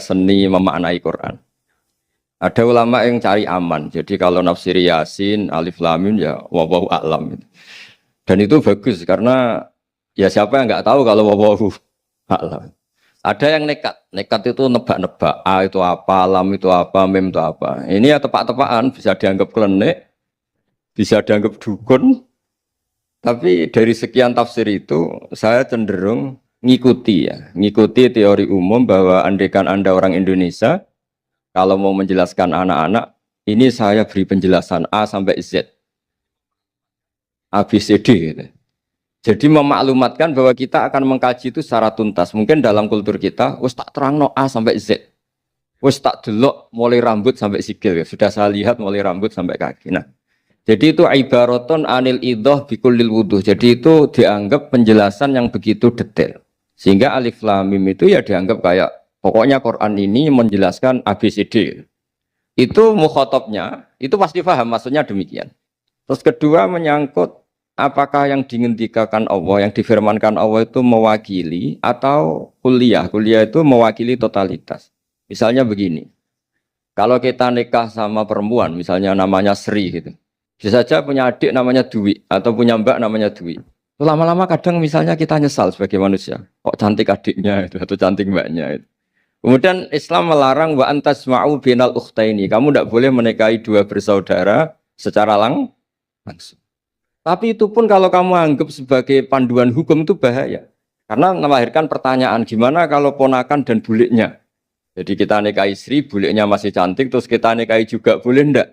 seni memaknai Quran. Ada ulama yang cari aman. Jadi kalau nafsir Yasin, Alif Lam Mim ya wallahu a'lam. Dan itu bagus karena ya siapa yang nggak tahu kalau wallahu a'lam. Ada yang nekat itu nebak-nebak. A itu apa, lam itu apa, mim itu apa. Ini ya tepak-tepakan, bisa dianggap klenik, bisa dianggap dukun. Tapi dari sekian tafsir itu saya cenderung ngikuti teori umum bahwa andaikan Anda orang Indonesia, kalau mau menjelaskan anak-anak, ini saya beri penjelasan A sampai Z. A, B, C, D. Gitu. Jadi memaklumatkan bahwa kita akan mengkaji itu secara tuntas. Mungkin dalam kultur kita, wis tak terangno A sampai Z. Wis tak delok mulai rambut sampai sikil. Sudah saya lihat mulai rambut sampai kaki. Nah, jadi itu ibaratun anil idhah bikullil wuduh. Jadi itu dianggap penjelasan yang begitu detail. Sehingga Alif Lam Mim itu ya dianggap kayak pokoknya Quran ini menjelaskan ABCD. Itu mukhatabnya, itu pasti paham maksudnya demikian. Terus kedua menyangkut apakah yang dingendikakan Allah, yang difirmankan Allah itu mewakili atau kuliah. Kuliah itu mewakili totalitas. Misalnya begini, kalau kita nikah sama perempuan, misalnya namanya Sri gitu. Bisa saja punya adik namanya Dwi atau punya mbak namanya Dwi. Lama-lama kadang misalnya kita nyesal sebagai manusia. Kok cantik adiknya itu atau cantik mbaknya itu. Kemudian Islam melarang wa antasma'u binal ukhtaini. Kamu tidak boleh menikahi dua bersaudara secara langsung. Tapi itu pun kalau kamu anggap sebagai panduan hukum itu bahaya. Karena melahirkan pertanyaan, gimana kalau ponakan dan buliknya? Jadi kita nikahi Sri, buliknya masih cantik, terus kita nikahi juga, boleh enggak?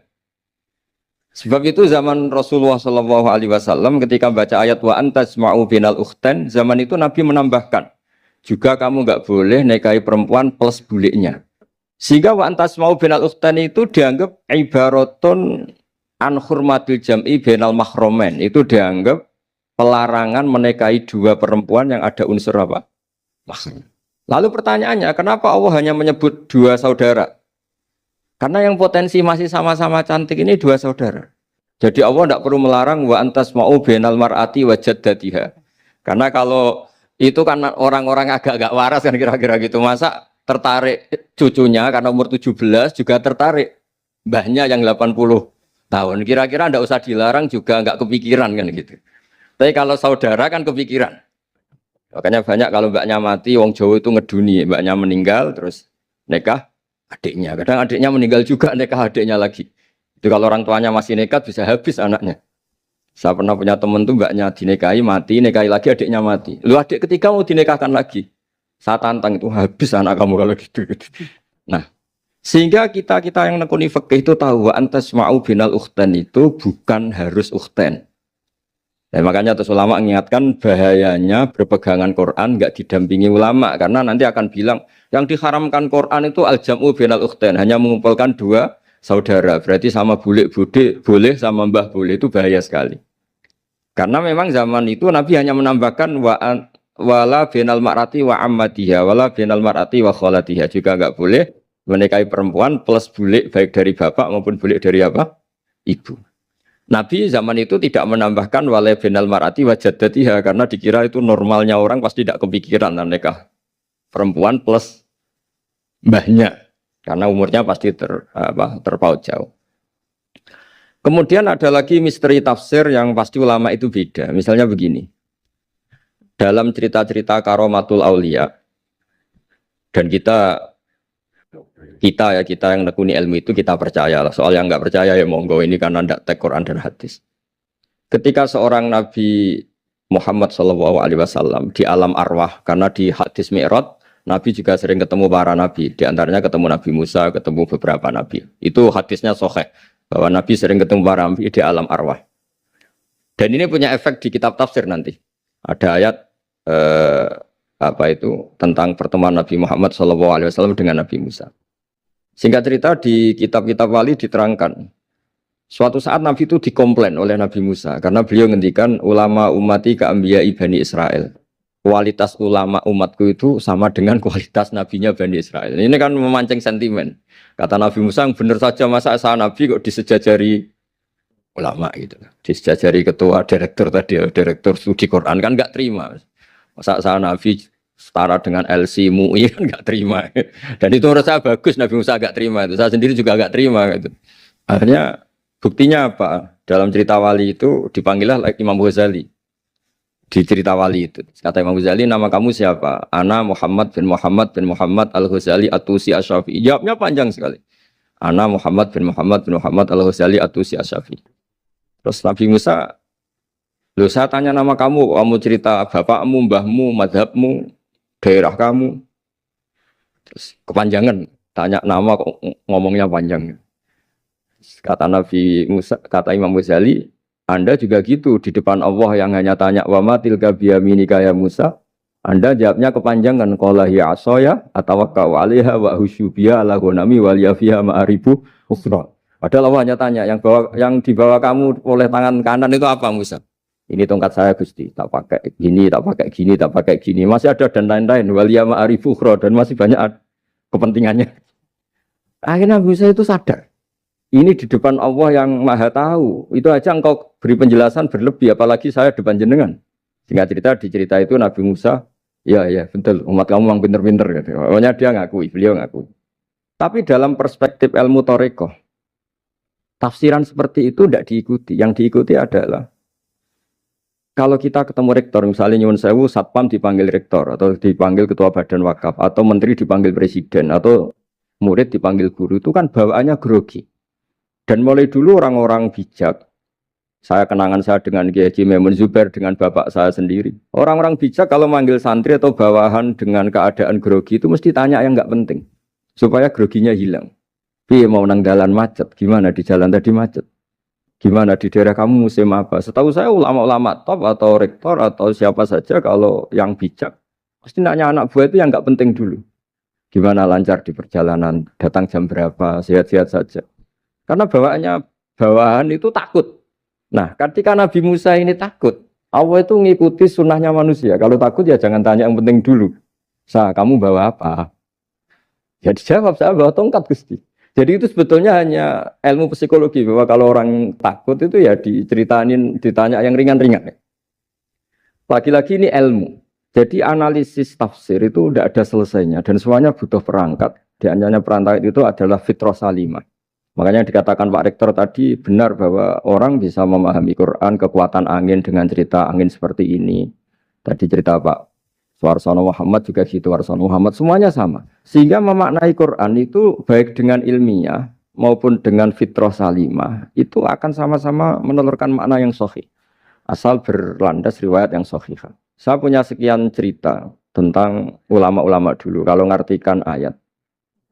Sebab itu zaman Rasulullah SAW ketika baca ayat wa antasma'u binal ukhtain, zaman itu Nabi menambahkan, juga kamu enggak boleh nikahi perempuan plus buliknya. Sehingga wa antasma'u binal ukhtain itu dianggap ibaratun an hurmatil jam'i bainal mahromen, itu dianggap pelarangan menikahi dua perempuan yang ada unsur apa? Mahram. Lalu pertanyaannya, kenapa Allah hanya menyebut dua saudara? Karena yang potensi masih sama-sama cantik ini dua saudara. Jadi Allah tidak perlu melarang wa antasma'u bainal mar'ati wa jaddatiha. Karena kalau itu kan orang-orang agak-agak waras kan kira-kira gitu, masa tertarik cucunya karena umur 17 juga tertarik mbahnya yang 80 tahun, kira-kira ndak usah dilarang juga nggak kepikiran kan gitu. Tapi kalau saudara kan kepikiran. Makanya banyak kalau mbaknya mati, wong Jawa itu ngeduni, mbaknya meninggal terus nikah adiknya. Kadang adiknya meninggal juga nikah adiknya lagi. Itu kalau orang tuanya masih nekat bisa habis anaknya. Saya pernah punya teman tuh mbaknya dinikahi mati, nikahi lagi adiknya mati. Lu adik ketiga mau dinikahkan lagi. Saya tantang itu habis anak kamu kalau gitu. Nah, sehingga kita yang nekuni fikih itu tahu wa antasma'u binal ukhtain itu bukan harus ukhtain. Dan makanya terus ulama mengingatkan bahayanya berpegangan Quran enggak didampingi ulama karena nanti akan bilang yang diharamkan Quran itu al-jam'u binal ukhtain, hanya mengumpulkan dua saudara. Berarti sama bulik bude boleh, sama mbah boleh, itu bahaya sekali. Karena memang zaman itu Nabi hanya menambahkan wala binal mar'ati wa ammatiha wala binal mar'ati wa kholatiha, juga enggak boleh menikahi perempuan plus bulik baik dari bapak maupun bulik dari apa? Ibu. Nabi zaman itu tidak menambahkan wala binal mar'ati wa jaddatiha karena dikira itu normalnya orang pasti tidak kepikiran nikah perempuan plus mbahnya karena umurnya pasti terpaut jauh. Kemudian ada lagi misteri tafsir yang pasti ulama itu beda. Misalnya begini. Dalam cerita-cerita karomatul aulia dan kita yang nekuni ilmu itu kita percaya lah. Soal yang nggak percaya ya monggo, ini karena tidak teks Quran dan hadis. Ketika seorang Nabi Muhammad SAW di alam arwah, karena di hadis Mi'raj Nabi juga sering ketemu para nabi, di antaranya ketemu Nabi Musa, ketemu beberapa nabi. Itu hadisnya sahih bahwa Nabi sering ketemu para nabi di alam arwah. Dan ini punya efek di kitab tafsir nanti. Ada ayat tentang pertemuan Nabi Muhammad SAW dengan Nabi Musa. Singkat cerita di kitab-kitab wali diterangkan, suatu saat Nabi itu dikomplain oleh Nabi Musa karena beliau ngendikan ulama umati ka'ambiya'i Bani Israel. Kualitas ulama umatku itu sama dengan kualitas nabinya Bani Israel. Ini kan memancing sentimen. Kata Nabi Musa, benar saja masa saya Nabi kok disejajari ulama gitu. Disejajari ketua direktur tadi, direktur studi Quran kan nggak terima. Masa saya Nabi setara dengan LC MUI kan nggak terima. Dan itu menurut saya bagus Nabi Musa agak terima itu. Saya sendiri juga agak terima gitu. Akhirnya buktinya apa? Dalam cerita wali itu dipanggillah Imam Ghazali. Di cerita wali itu kata Imam Ghazali, nama kamu siapa? Ana Muhammad bin Muhammad Al-Ghazali At-Tusi Asy-Syafi'i. Jawabnya panjang sekali. Ana Muhammad bin Muhammad Al-Ghazali At-Tusi Asy-Syafi'i. Terus Nabi Musa, loh saya tanya nama kamu cerita bapakmu, mbahmu, madhabmu, daerah kamu. Terus kepanjangan, tanya nama kok ngomongnya panjang. Kata Nabi Musa, kata Imam Ghazali, Anda juga gitu di depan Allah yang hanya tanya wa ma tilka biyaminika ya Musa. Anda jawabnya kepanjangan qala hiya asaya atawakkau 'alaiha wa husyubiya ala ghanami wa liyafiha ma'aribu ukhra. Padahal Allah hanya tanya yang dibawa kamu oleh tangan kanan itu apa Musa? Ini tongkat saya Gusti, tak pakai gini, tak pakai gini, tak pakai gini. Masih ada dan lain-lain waliya ma'arifu ukhra dan masih banyak kepentingannya. Akhirnya Musa itu sadar. Ini di depan Allah yang Maha Tahu. Itu aja engkau beri penjelasan berlebih apalagi saya depan jenengan. Singkat cerita di cerita itu Nabi Musa, ya betul umat kamu memang pinter-pinter gitu. Pokoknya dia ngakui, beliau ngakui. Tapi dalam perspektif ilmu Thariqah, tafsiran seperti itu tidak diikuti. Yang diikuti adalah kalau kita ketemu rektor, misalnya nyuwun sewu, satpam dipanggil rektor atau dipanggil ketua badan wakaf atau menteri dipanggil presiden atau murid dipanggil guru, itu kan bawaannya grogi. Dan mulai dulu orang-orang bijak, saya kenangan saya dengan Kiai Haji Maimun Zubair dengan bapak saya sendiri. Orang-orang bijak kalau manggil santri atau bawahan dengan keadaan grogi itu mesti tanya yang nggak penting supaya groginya hilang. Piye mau nang dalan macet, gimana di jalan tadi macet? Gimana di daerah kamu musim apa? Setahu saya ulama-ulama top atau rektor atau siapa saja kalau yang bijak pasti nanya anak buah itu yang nggak penting dulu. Gimana lancar di perjalanan, datang jam berapa, sehat-sehat saja. Karena bawahan itu takut. Nah, ketika Nabi Musa ini takut, Allah itu ngikuti sunnahnya manusia. Kalau takut ya jangan tanya yang penting dulu. Kamu bawa apa? Ya dijawab, saya bawa tongkat Gusti. Jadi itu sebetulnya hanya ilmu psikologi bahwa kalau orang takut itu ya ditanya yang ringan-ringan. Lagi-lagi ini ilmu. Jadi analisis tafsir itu tidak ada selesainya dan semuanya butuh perangkat. Di antaranya perangkat itu adalah fitrah salimah. Makanya dikatakan Pak Rektor tadi benar bahwa orang bisa memahami Quran kekuatan angin dengan cerita angin seperti ini. Tadi cerita Pak Warsono Muhammad juga gitu, Warsono Muhammad semuanya sama. Sehingga memaknai Quran itu baik dengan ilmiah maupun dengan fitrah salimah itu akan sama-sama menelurkan makna yang sahih. Asal berlandas riwayat yang sahih. Saya punya sekian cerita tentang ulama-ulama dulu kalau ngartikan ayat.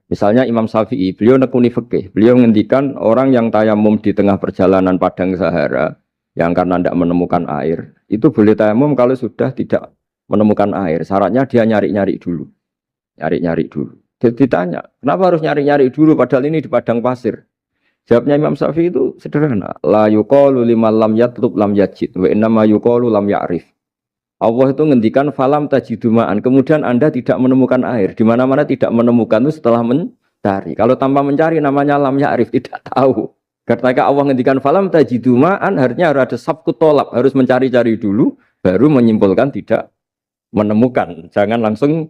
Misalnya Imam Syafi'i, beliau nekuni fikih. Beliau menghentikan orang yang tayamum di tengah perjalanan padang Sahara yang karena tidak menemukan air, itu boleh tayamum kalau sudah tidak menemukan air. Syaratnya dia nyari-nyari dulu. Jadi ditanya, kenapa harus nyari-nyari dulu padahal ini di padang pasir? Jawabnya Imam Syafi'i itu sederhana. La yuqalu liman lam yatlub lam yajid wa innama yuqalu lam ya'rif. Allah itu ngendikan falam tajidumaan. Kemudian Anda tidak menemukan air. Di mana-mana tidak menemukan itu setelah mencari. Kalau tanpa mencari namanya lam ya'rif, tidak tahu. Ketika Allah ngendikan falam tajidumaan, artinya harus ada sabqut tolab, harus mencari-cari dulu baru menyimpulkan tidak menemukan. Jangan langsung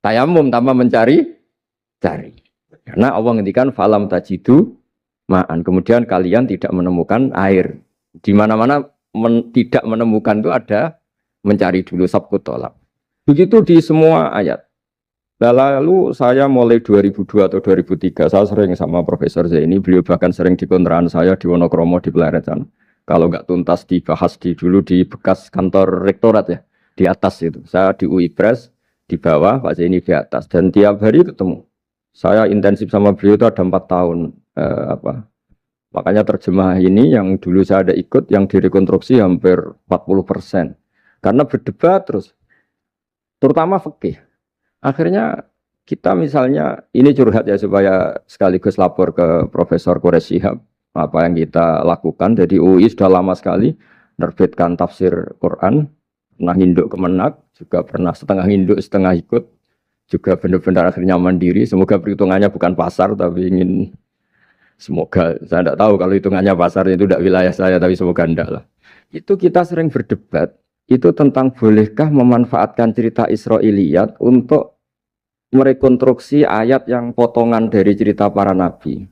tayamum tanpa mencari-cari. Karena Allah ngendikan falam tajidu ma'an. Kemudian kalian tidak menemukan air. Di mana-mana tidak menemukan itu ada mencari dulu sabqut tolab. Begitu di semua ayat. Lalu saya mulai 2002 atau 2003 saya sering sama Profesor Zaini, beliau bahkan sering di kontrakan saya di Wonokromo di Pleret sana. Kalau nggak tuntas dibahas dulu di bekas kantor rektorat ya, di atas itu. Saya di UI Press di bawah, Pak Zaini di atas dan tiap hari ketemu. Saya intensif sama beliau itu ada 4 tahun Makanya terjemah ini yang dulu saya ada ikut yang direkonstruksi hampir 40%. Karena berdebat terus, terutama fikih. Akhirnya kita misalnya, ini curhat ya supaya sekaligus lapor ke Profesor Quraish Shihab apa yang kita lakukan. Jadi UI sudah lama sekali menerbitkan tafsir Quran, pernah induk kemenak, juga pernah setengah induk setengah ikut, juga benar-benar akhirnya mandiri. Semoga perhitungannya bukan pasar, tapi semoga, saya tidak tahu kalau hitungannya pasar itu tidak wilayah saya, tapi semoga enggak lah. Itu kita sering berdebat. itu tentang bolehkah memanfaatkan cerita Israiliyat untuk merekonstruksi ayat yang potongan dari cerita para nabi.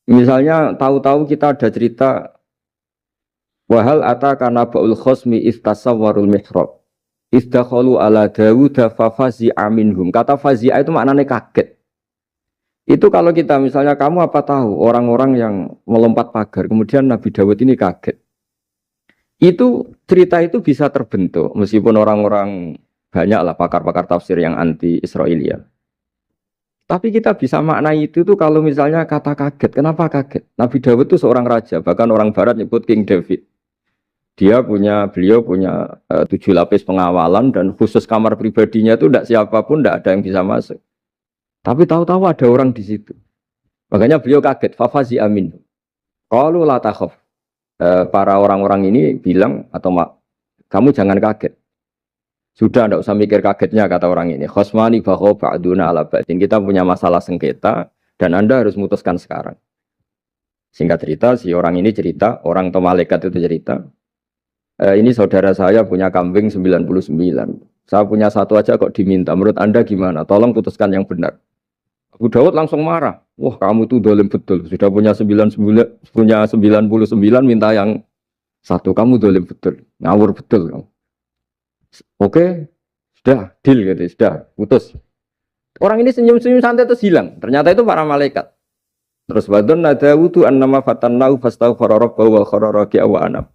Misalnya tahu-tahu kita ada cerita wahal ataka naba'ul khosmi istasawwarul mihrab istakhalu ala Dawud fafazi'a minhum. Kata fazi'a itu maknanya kaget. Itu kalau kita misalnya kamu apa tahu orang-orang yang melompat pagar kemudian Nabi Dawud ini kaget. Itu cerita itu bisa terbentuk meskipun orang-orang banyaklah pakar-pakar tafsir yang anti Israiliyat. Tapi kita bisa maknai itu tuh kalau misalnya kata kaget. Kenapa kaget? Nabi Dawud itu seorang raja, bahkan orang barat nyebut King David. Beliau punya 7 lapis pengawalan dan khusus kamar pribadinya itu tidak siapapun, tidak ada yang bisa masuk. Tapi tahu-tahu ada orang di situ. Makanya beliau kaget. Fafazi amin. Qalu la takhaf. Para orang-orang ini bilang atau kamu jangan kaget. Sudah tidak usah mikir kagetnya kata orang ini. Khosmani bakho ba'duna ala ba'din. Kita punya masalah sengketa dan Anda harus memutuskan sekarang. Singkat cerita, si orang ini cerita, orang atau malaikat itu cerita. Ini saudara saya punya kambing 99. Saya punya satu aja kok diminta. Menurut Anda gimana? Tolong putuskan yang benar. Abu Dawud langsung marah. Wah, kamu tuh dolim betul. Sudah punya 99, minta yang satu. Kamu dolim betul. Ngawur betul kamu. Oke, sudah deal gitu, sudah putus. Orang ini senyum-senyum santai terus hilang. Ternyata itu para malaikat. Terus wadon nadawudu annama fatannahu fastaghfara rabbahu wa kharra raki'a wa anam.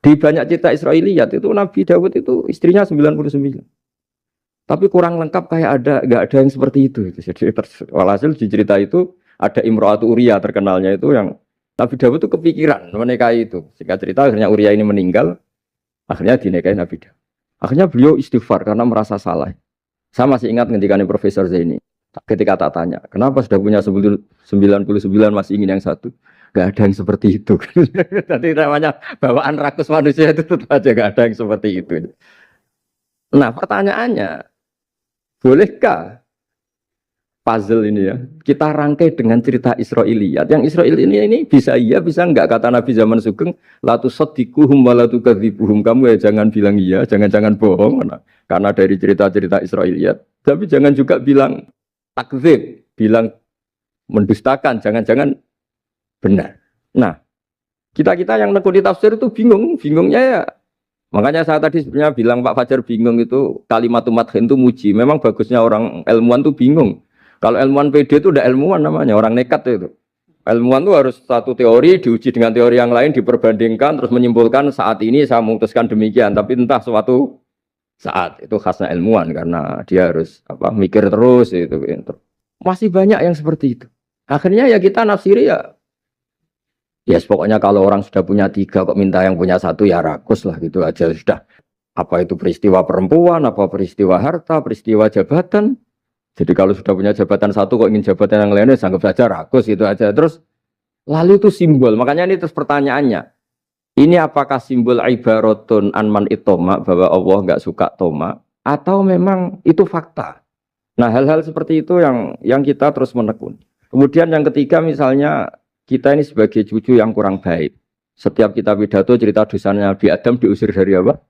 Di banyak cerita Israiliyat itu Nabi Dawud itu istrinya 99. Tapi kurang lengkap kayak enggak ada yang seperti itu. Jadi walhasil di cerita itu ada Imra'atu Uria terkenalnya itu yang Nabi Dawud itu kepikiran menikahi itu. Singkat cerita akhirnya Uria ini meninggal, akhirnya dinikahi Nabi Dawud. Akhirnya beliau istighfar karena merasa salah. Saya masih ingat ngendikane Profesor Zaini. Ketika tak tanya, kenapa sudah punya 99 masih ingin yang satu? Gak ada yang seperti itu. Tadi namanya bawaan rakus manusia itu tetap aja gak ada yang seperti itu. Nah pertanyaannya, bolehkah puzzle ini ya kita rangkai dengan cerita Israiliyat? Yang Israil ini bisa iya bisa enggak, kata Nabi zaman Sugeng, la tusaddiquhum wa la tukadzibuhum. Kamu ya jangan bilang iya, jangan bohong karena dari cerita-cerita Israiliyat. Tapi jangan juga bilang takdzib, bilang mendustakan, jangan-jangan benar. Nah, kita yang nekuni tafsir itu bingungnya ya. Makanya saya tadi sebenarnya bilang Pak Fajar bingung itu kalimat madhin itu muji. Memang bagusnya orang ilmuwan itu bingung. Kalau ilmuwan PD itu udah ilmuwan namanya, orang nekat itu. Ilmuwan itu harus satu teori diuji dengan teori yang lain, diperbandingkan, terus menyimpulkan saat ini saya memutuskan demikian. Tapi entah suatu saat itu khasnya ilmuwan karena dia harus mikir terus itu. Masih banyak yang seperti itu. Akhirnya ya kita nafsiri ya. Yes, pokoknya kalau orang sudah punya 3 kok minta yang punya 1 ya rakus lah gitu aja sudah. Apa itu peristiwa perempuan, apa peristiwa harta, peristiwa jabatan. Jadi kalau sudah punya jabatan 1 kok ingin jabatan yang lainnya, anggap saja rakus gitu aja. Terus lalu itu simbol. Makanya ini terus pertanyaannya. Ini apakah simbol ibaratun anman itoma bahwa Allah nggak suka toma atau memang itu fakta? Nah hal-hal seperti itu yang kita terus menekuni. Kemudian yang ketiga misalnya kita ini sebagai cucu yang kurang baik. Setiap kita pidato cerita dosanya Nabi Adam diusir dari apa?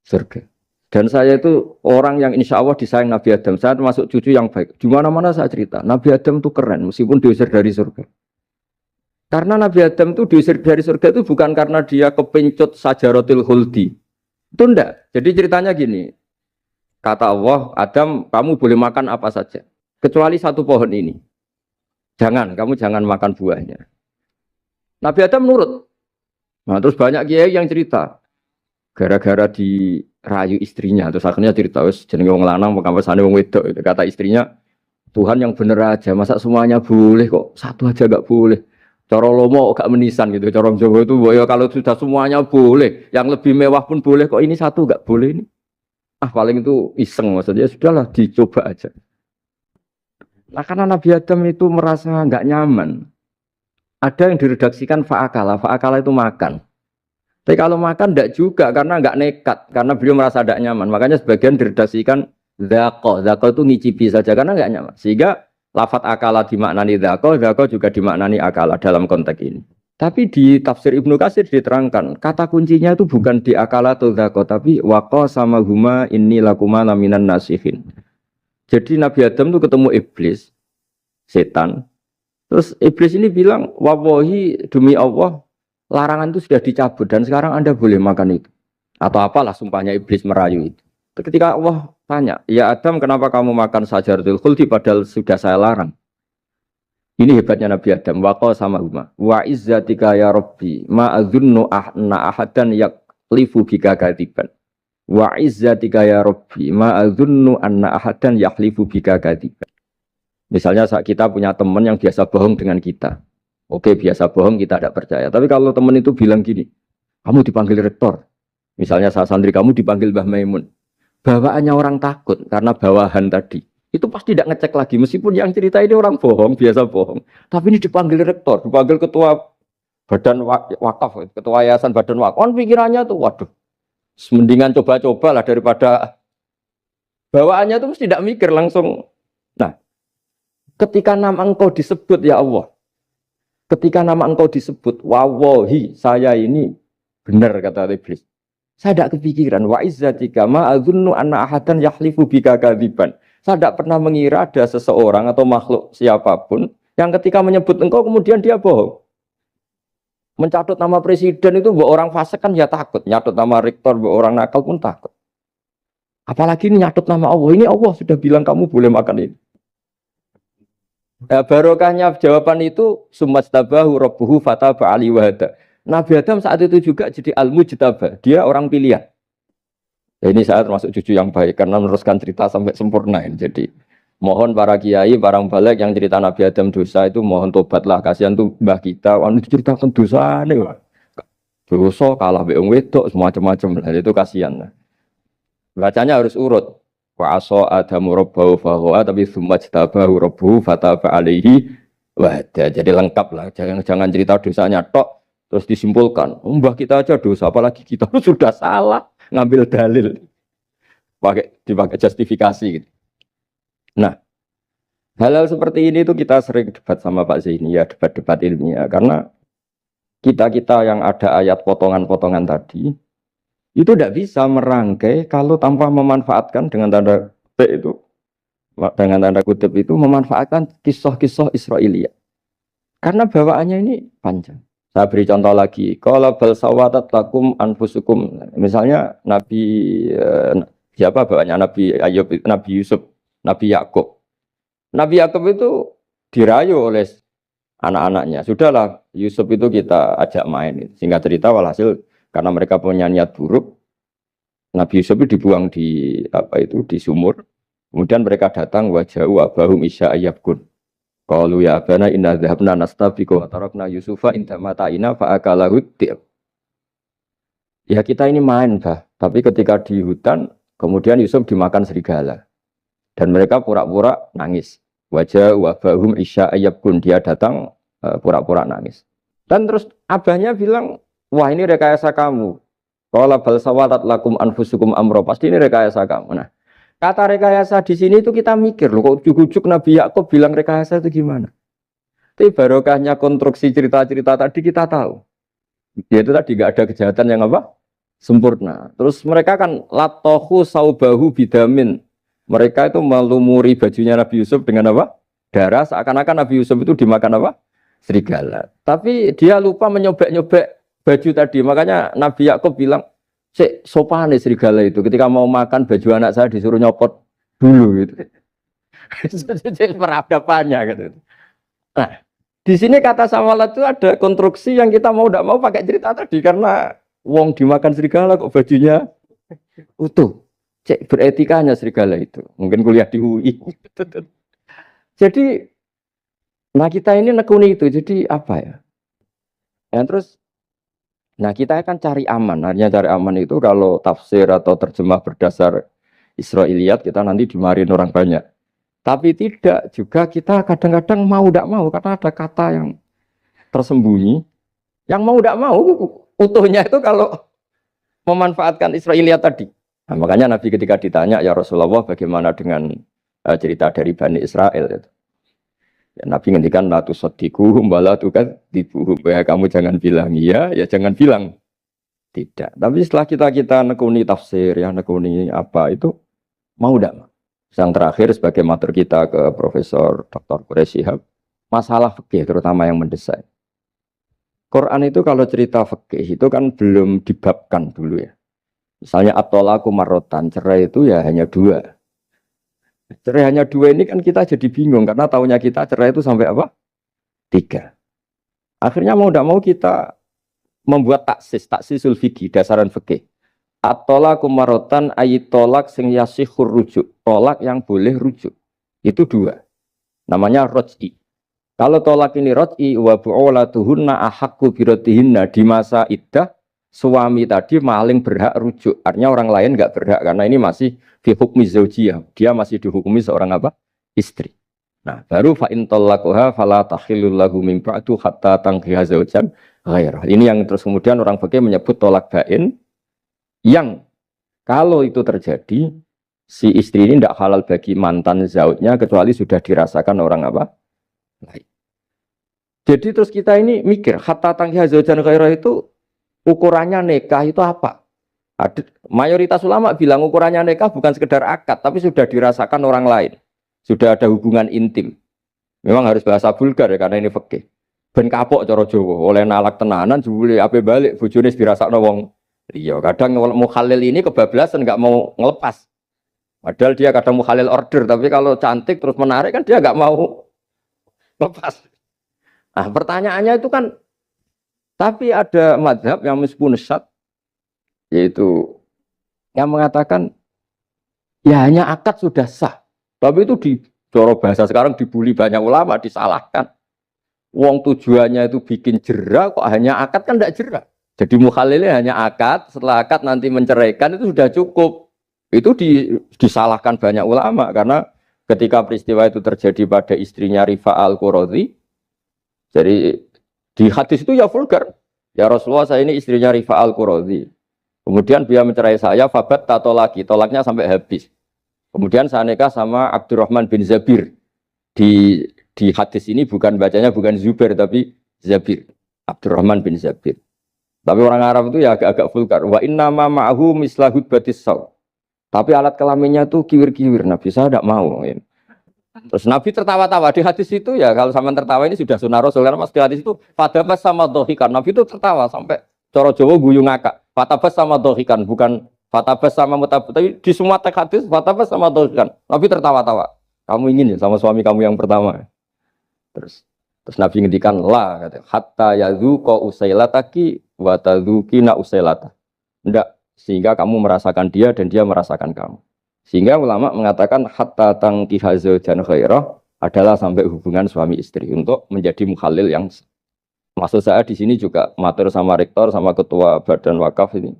Surga. Dan saya itu orang yang insya Allah disayang Nabi Adam. Saya termasuk cucu yang baik. Di mana-mana saya cerita. Nabi Adam itu keren meskipun diusir dari surga. Karena Nabi Adam itu diusir dari surga itu bukan karena dia kepencut sajaratil khuldi. Itu enggak. Jadi ceritanya gini. Kata Allah, Adam kamu boleh makan apa saja. Kecuali satu pohon ini. Kamu jangan makan buahnya. Nabi Adam nurut. Nah terus banyak kiai yang cerita. Gara-gara dirayu istrinya. Terus akhirnya cerita. Jenenge wong lanang, pekampesane wong wedok. Kata istrinya, Tuhan yang bener aja. Masa semuanya boleh kok. Satu aja gak boleh. Cara lomo gak menisan gitu. Cara Jawa itu ya kalau sudah semuanya boleh. Yang lebih mewah pun boleh. Kok ini satu gak boleh ini. Paling itu iseng. Maksudnya sudahlah dicoba aja. Nah karena Nabi Adam itu merasa gak nyaman. Ada yang diredaksikan fa'akala. Fa'akala itu makan. Tapi kalau makan tidak juga karena nggak nekat. Karena beliau merasa tidak nyaman. Makanya sebagian diredaksikan dzaqo. Dzaqo itu ngicipi saja karena nggak nyaman. Sehingga lafadz akala dimaknani dzaqo. Dzaqo juga dimaknani akala dalam konteks ini. Tapi di tafsir Ibnu Katsir diterangkan, kata kuncinya itu bukan di akala atau dzaqo, tapi waqa sama huma inni lakuma laminan nasihin. Jadi Nabi Adam tuh ketemu iblis, setan. Terus iblis ini bilang, wallahi demi Allah, larangan itu sudah dicabut dan sekarang Anda boleh makan itu. Atau apalah sumpahnya iblis merayu itu. Ketika Allah tanya, ya Adam kenapa kamu makan sajaratul khuldi padahal sudah saya larang. Ini hebatnya Nabi Adam. Waqa sama huma. Wa izzatika ya Rabbi ma adzunnu anna ahadan yaklifu bika kadiban. Wa izzatika ya Rabbi ma adzunnu anna ahadan yaklifu bika kadiban. Misalnya saat kita punya teman yang biasa bohong dengan kita. Oke, biasa bohong kita tidak percaya. Tapi kalau teman itu bilang gini, kamu dipanggil rektor. Misalnya saat santri kamu dipanggil Mbah Maimun. Bawaannya orang takut karena bawahan tadi. Itu pasti tidak ngecek lagi. Meskipun yang cerita ini orang bohong, biasa bohong. Tapi ini dipanggil rektor, dipanggil ketua badan wakaf, ketua yayasan badan wakaf. Kan pikirannya tuh, waduh, mendingan coba-coba lah daripada bawaannya tuh mesti tidak mikir langsung. Nah, ketika nama engkau disebut ya Allah, ketika nama engkau disebut, wallahi saya ini benar kata iblis. Saya tidak kepikiran wa izzatika ma adzunnu anna ahadan yahlifu bika kadziban. Saya tidak pernah mengira ada seseorang atau makhluk siapapun yang ketika menyebut engkau kemudian dia bohong. Mencatut nama presiden itu buat orang fasik kan ya takut. Nyatut nama rektor buat orang nakal pun takut. Apalagi ini nyatut nama Allah. Ini Allah sudah bilang kamu boleh makan ini. Nah, barokahnya jawaban itu sumastabahu rabbuhu fataba ali wahada. Nabi Adam saat itu juga jadi al-mujtaba. Dia orang pilihan. Ya, ini saya termasuk cucu yang baik karena meneruskan cerita sampai sempurna. Jadi mohon para kiai, para balik yang cerita Nabi Adam dosa itu mohon tobatlah. Kasihan tuh mbah kita, itu ceritakan dosa nih. Dosa kalah beong wedok semacam-macam lah itu kasihan. Bacanya harus urut. Wa aso adamu rabbahu fahuwa tapi tsumma jtabahu rabbuhu fataba alaihi wahda. Jadi lengkap lah. Jangan cerita dosanya tok terus disimpulkan. Mbah kita aja dosa apalagi kita sudah salah. Ngambil dalil dipakai justifikasi gitu. Nah, hal-hal seperti ini tuh kita sering debat sama Pak Zaini ya, debat-debat ilmiah karena kita yang ada ayat potongan-potongan tadi itu tidak bisa merangkai kalau tanpa memanfaatkan dengan tanda kutip itu memanfaatkan kisah-kisah Israiliyah. Karena bawaannya ini panjang. Saya beri contoh lagi. Kalau bal sawatat lakum anfusukum. Misalnya siapa bawanya Nabi Ayub, Nabi Yusuf, Nabi Yakub. Nabi Yakub itu dirayu oleh anak-anaknya. Sudahlah Yusuf itu kita ajak main. Singkat cerita walhasil karena mereka punya niat buruk, Nabi Yusuf itu dibuang di di sumur. Kemudian mereka datang waja'u abahum isya ayyabkun. Qalu ya abana inna dhahabna nastabiqu wa tarakna Yusufa inda mata'ina fa akalahu dhib. Ya kita ini main, Bah. Tapi ketika di hutan, kemudian Yusuf dimakan serigala. Dan mereka pura-pura nangis. Wajah wabahum isya ayyabkun. Dia datang pura-pura nangis. Dan terus abahnya bilang, wah ini rekayasa kamu. Qala bal sawatat lakum anfusukum amro. Pasti ini rekayasa kamu. Nah, kata rekayasa di sini itu kita mikir loh, kok ujuk-ujuk Nabi Yakub bilang rekayasa itu gimana? Tapi barokahnya konstruksi cerita-cerita tadi kita tahu. Yaitu tadi gak ada kejahatan yang apa? Sempurna. Terus mereka kan latohu saubahu bidamin. Mereka itu melumuri bajunya Nabi Yusuf dengan apa? Darah. Seakan-akan Nabi Yusuf itu dimakan apa? Serigala. Tapi dia lupa menyobek-nyobek baju tadi. Makanya Nabi Yakub bilang, sopan serigala itu ketika mau makan baju anak saya disuruh nyopot dulu gitu. Peradabannya gitu. Nah, di sini kata samalat itu ada konstruksi yang kita mau tidak mau pakai cerita tadi karena wong dimakan serigala kok bajunya utuh. Cek beretikanya serigala itu. Mungkin kuliah di UI. Jadi nah kita ini nekuni itu. Jadi apa ya? Dan terus nah kita akan cari aman. Artinya cari aman itu kalau tafsir atau terjemah berdasar Israiliyat kita nanti dimarin orang banyak. Tapi tidak juga kita kadang-kadang mau tidak mau karena ada kata yang tersembunyi. Yang mau tidak mau utuhnya itu kalau memanfaatkan Israiliyat tadi. Nah, makanya Nabi ketika ditanya ya Rasulullah bagaimana dengan cerita dari Bani Israel itu. Ya, Nabi ngendikan la tusaddiquhum wa la tukadzibuhum. Ya kamu jangan bilang iya, ya jangan bilang tidak. Tapi setelah kita nekuni tafsir, ya nekuni apa itu mau tidak? Yang terakhir sebagai matur kita ke Profesor Dr. Quraisy Shihab, masalah fikih terutama yang mendesak. Quran itu kalau cerita fikih itu kan belum dibabkan dulu ya. Misalnya at-thalaqu marratan, cerai itu ya hanya dua. Cerai hanya dua ini kan kita jadi bingung karena taunya kita cerai itu sampai apa? Tiga. Akhirnya mau tidak mau kita membuat taksisul fikih, dasaran fikih. At-thalaqu marratan ayat tolak sing yasihur rujuk, tolak yang boleh rujuk. Itu dua. Namanya roj'i. Kalau tolak ini roj'i wa bu'ulatuhunna ahaqqu biratihinna di masa iddah suami tadi maling berhak rujuk. Artinya orang lain enggak berhak karena ini masih fi hukmi zaujiyah. Dia masih dihukumi seorang apa? Istri. Nah, baru fa in talaquha fala tahillu lahu min ba'du hatta tankiha zaujan ghairah. Ini yang terus kemudian orang fikih menyebut tolak bain yang kalau itu terjadi si istri ini tidak halal bagi mantan zaujnya kecuali sudah dirasakan orang apa? Lain. Jadi terus kita ini mikir, hatta tangkiha zaujan ghairah itu ukurannya nikah itu apa? Mayoritas ulama bilang ukurannya nikah bukan sekedar akad, tapi sudah dirasakan orang lain. Sudah ada hubungan intim. Memang harus bahasa vulgar ya, karena ini fikih. Ben kapok cara Jawa, oleh nalak tenanan jebule ape balik bojone dirasakno wong liya. Kadang mukhalil ini kebablasan enggak mau ngelepas. Padahal dia kadang mukhalil order, tapi kalau cantik terus menarik kan dia enggak mau lepas. Nah, pertanyaannya itu kan, tapi ada mazhab yang meskipun sesat, yaitu yang mengatakan ya hanya akad sudah sah. Tapi itu di coro bahasa sekarang dibully banyak ulama, disalahkan. Wong tujuannya itu bikin jera, kok hanya akad kan tidak jera. Jadi mukhalilnya hanya akad, setelah akad nanti menceraikan itu sudah cukup. Itu disalahkan banyak ulama karena ketika peristiwa itu terjadi pada istrinya Rifa al-Qurazi, jadi di hadis itu ya vulgar. Ya Rasulullah, saya ini istrinya Rifa al-Qurazi. Kemudian dia mencerai saya, fabat tato lagi, tolaknya sampai habis. Kemudian saya nikah sama Abdurrahman bin Zabir. Di hadis ini bukan bacanya bukan Zubair tapi Zabir. Abdurrahman bin Zabir. Tapi orang Arab itu ya agak-agak vulgar. Wa inna ma ma'ahu mislahud batis saw. Tapi alat kelaminnya tuh kiwir-kiwir. Nabi saya tidak mau. Terus Nabi tertawa-tawa di hadis itu ya, kalau sama tertawa ini sudah sunnah Rasul karena mas di hadis itu fatabas sama dohikan. Nabi itu tertawa sampai coro Jawa guyu ngakak. Fatabas sama dohikan, bukan fatabas sama mutabas. Tapi di semua teks hadis fatabas sama dohikan. Nabi tertawa-tawa. Kamu ingin ya sama suami kamu yang pertama. Terus Nabi ngendikan la kata hatta yadzuqa usailataki wa tadzukina usailata. Enggak, sehingga kamu merasakan dia dan dia merasakan kamu. Sehingga ulama mengatakan hatta tangkiha zaujan ghairah adalah sampai hubungan suami istri untuk menjadi mukhalil yang maksud saya di sini juga matur sama rektor sama ketua badan wakaf ini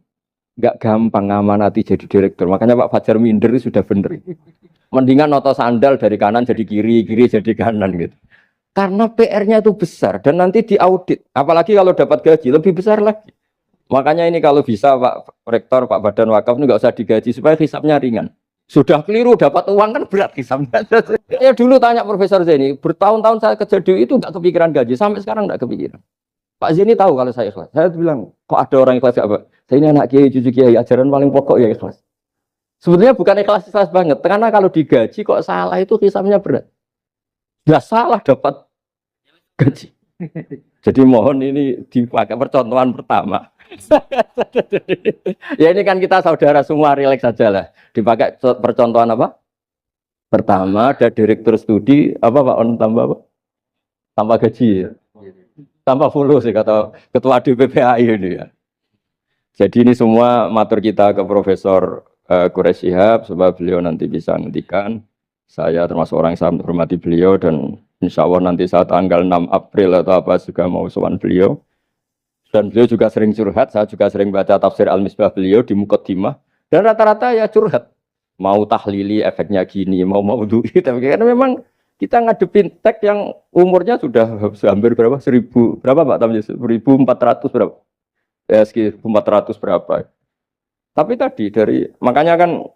enggak gampang ngamanati jadi direktur. Makanya Pak Fajar minder sudah bener. Mendingan noto sandal dari kanan jadi kiri, kiri jadi kanan gitu. Karena PR-nya itu besar dan nanti diaudit. Apalagi kalau dapat gaji lebih besar lagi. Makanya ini kalau bisa Pak Rektor, Pak Badan Wakaf ini nggak usah digaji supaya hisapnya ringan. Sudah keliru dapat uang kan berat hisapnya. Ya dulu tanya Profesor Zaini, bertahun-tahun saya kerja di itu nggak kepikiran gaji, sampai sekarang nggak kepikiran. Pak Zaini tahu kalau saya ikhlas. Saya bilang, kok ada orang ikhlas apa? Saya ini anak kiai, cucu kiai, ajaran paling pokok ya ikhlas. Sebetulnya bukan ikhlas banget, karena kalau digaji kok salah itu hisapnya berat. Nggak salah dapat gaji. Jadi mohon ini dipakai percontohan pertama. Ya ini kan kita saudara semua, rileks saja lah. Dipakai percontohan apa? Pertama ada direktur studi apa Pak On tambah apa? Tambah gaji ya. Tambah follow sih kata ketua DPPAI ini ya. Jadi ini semua matur kita ke Profesor Quraisy Shihab supaya beliau nanti bisa ngendikan. Saya termasuk orang yang sangat menghormati beliau dan insya Allah nanti saat tanggal 6 April atau apa juga mau sowan beliau. Dan beliau juga sering curhat, saya juga sering baca tafsir Al-Misbah beliau di Muqaddimah. Dan rata-rata ya curhat. Mau tahlili efeknya gini, mau duit. Tapi karena memang kita ngadepin teks yang umurnya sudah hampir berapa? 1000, berapa Pak Tamjiz? 1400 berapa? Ya sekitar 1400 berapa. Tapi tadi makanya kan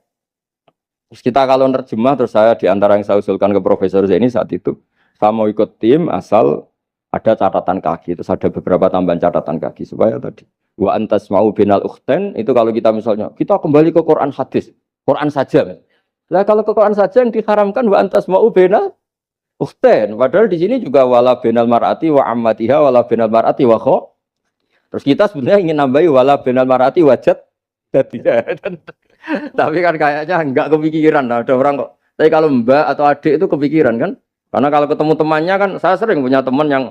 kita kalau nerjemah terus saya diantara yang saya usulkan ke Profesor Zaini saat itu saya mau ikut tim asal ada catatan kaki, terus ada beberapa tambahan catatan kaki supaya tadi wa antas mau binal ukhten itu kalau kita misalnya kita kembali ke Quran hadis, Quran saja. Nah kalau ke Quran saja yang diharamkan wa antas mau binal ukhten, padahal di sini juga wala binal mar'ati wa ammatiha wala binal mar'ati wa kho. Terus kita sebenarnya ingin nambahi wala binal mar'ati wajat ya. Tapi kan kayaknya enggak kepikiran. Nah, ada orang kok. Tapi kalau mbak atau adik itu kepikiran kan? Karena kalau ketemu temannya kan, saya sering punya teman yang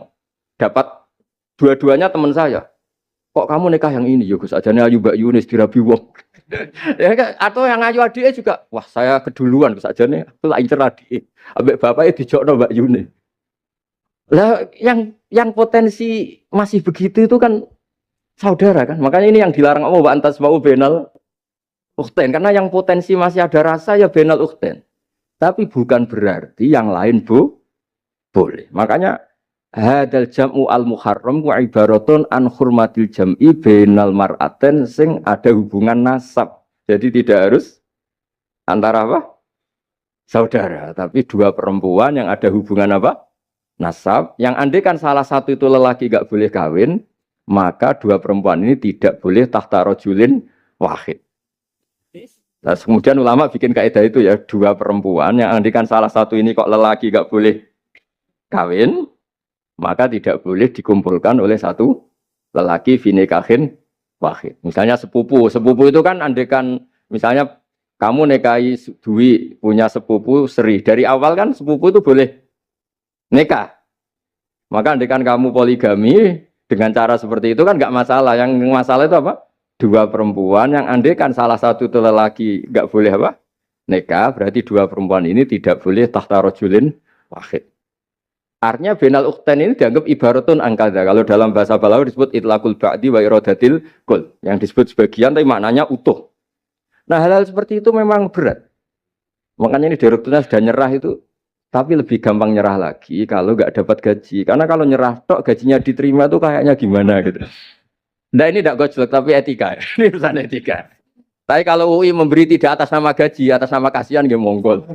dapat dua-duanya teman saya. Kok kamu nikah yang ini? Ya Gus, ajane ayu Mbak Yunis dirabi wong. Ya, atau yang ayu adiknya juga, wah saya keduluan Gus ajane, aku tak incer adik. Ambek bapaknya dijokno Mbak Yunis. Lah yang potensi masih begitu itu kan saudara kan. Makanya ini yang dilarang Allah wa antas mau benal ukhten, karena yang potensi masih ada rasa ya benal ukhten. Tapi bukan berarti yang lain boleh. Makanya hadal jam'u al muharram wa ibaratun an hurmatil jam'i bainal mar'aten sing ada hubungan nasab. Jadi tidak harus antara apa? Saudara, tapi dua perempuan yang ada hubungan apa? Nasab. Yang andai kan salah satu itu lelaki gak boleh kawin, maka dua perempuan ini tidak boleh tahta rajulin wahid. Nah, kemudian ulama bikin kaidah itu ya, dua perempuan yang andikan salah satu ini kok lelaki gak boleh kawin, maka tidak boleh dikumpulkan oleh satu lelaki finikahin wahid. Misalnya sepupu itu kan andikan misalnya kamu nikahi Dwi punya sepupu Sri, dari awal kan sepupu itu boleh nikah. Maka andikan kamu poligami dengan cara seperti itu kan gak masalah. Yang masalah itu apa? Dua perempuan yang andekan salah satu itu lelaki nggak boleh apa nikah, berarti dua perempuan ini tidak boleh tahta rajulin wahid. Artinya benal ukhten ini dianggap ibaratun angkada. Kalau dalam bahasa Balawi disebut itlaqul ba'di wa iradatil kul, yang disebut sebagian tapi maknanya utuh. Nah hal-hal seperti itu memang berat. Makanya ini direkturnya sudah nyerah itu, tapi lebih gampang nyerah lagi kalau nggak dapat gaji. Karena kalau nyerah tok gajinya diterima tuh kayaknya gimana gitu. Nah ini tidak gojlok tapi etika, ini urusan etika. Tapi kalau UI memberi tidak atas nama gaji, atas nama kasihan, dia monggol.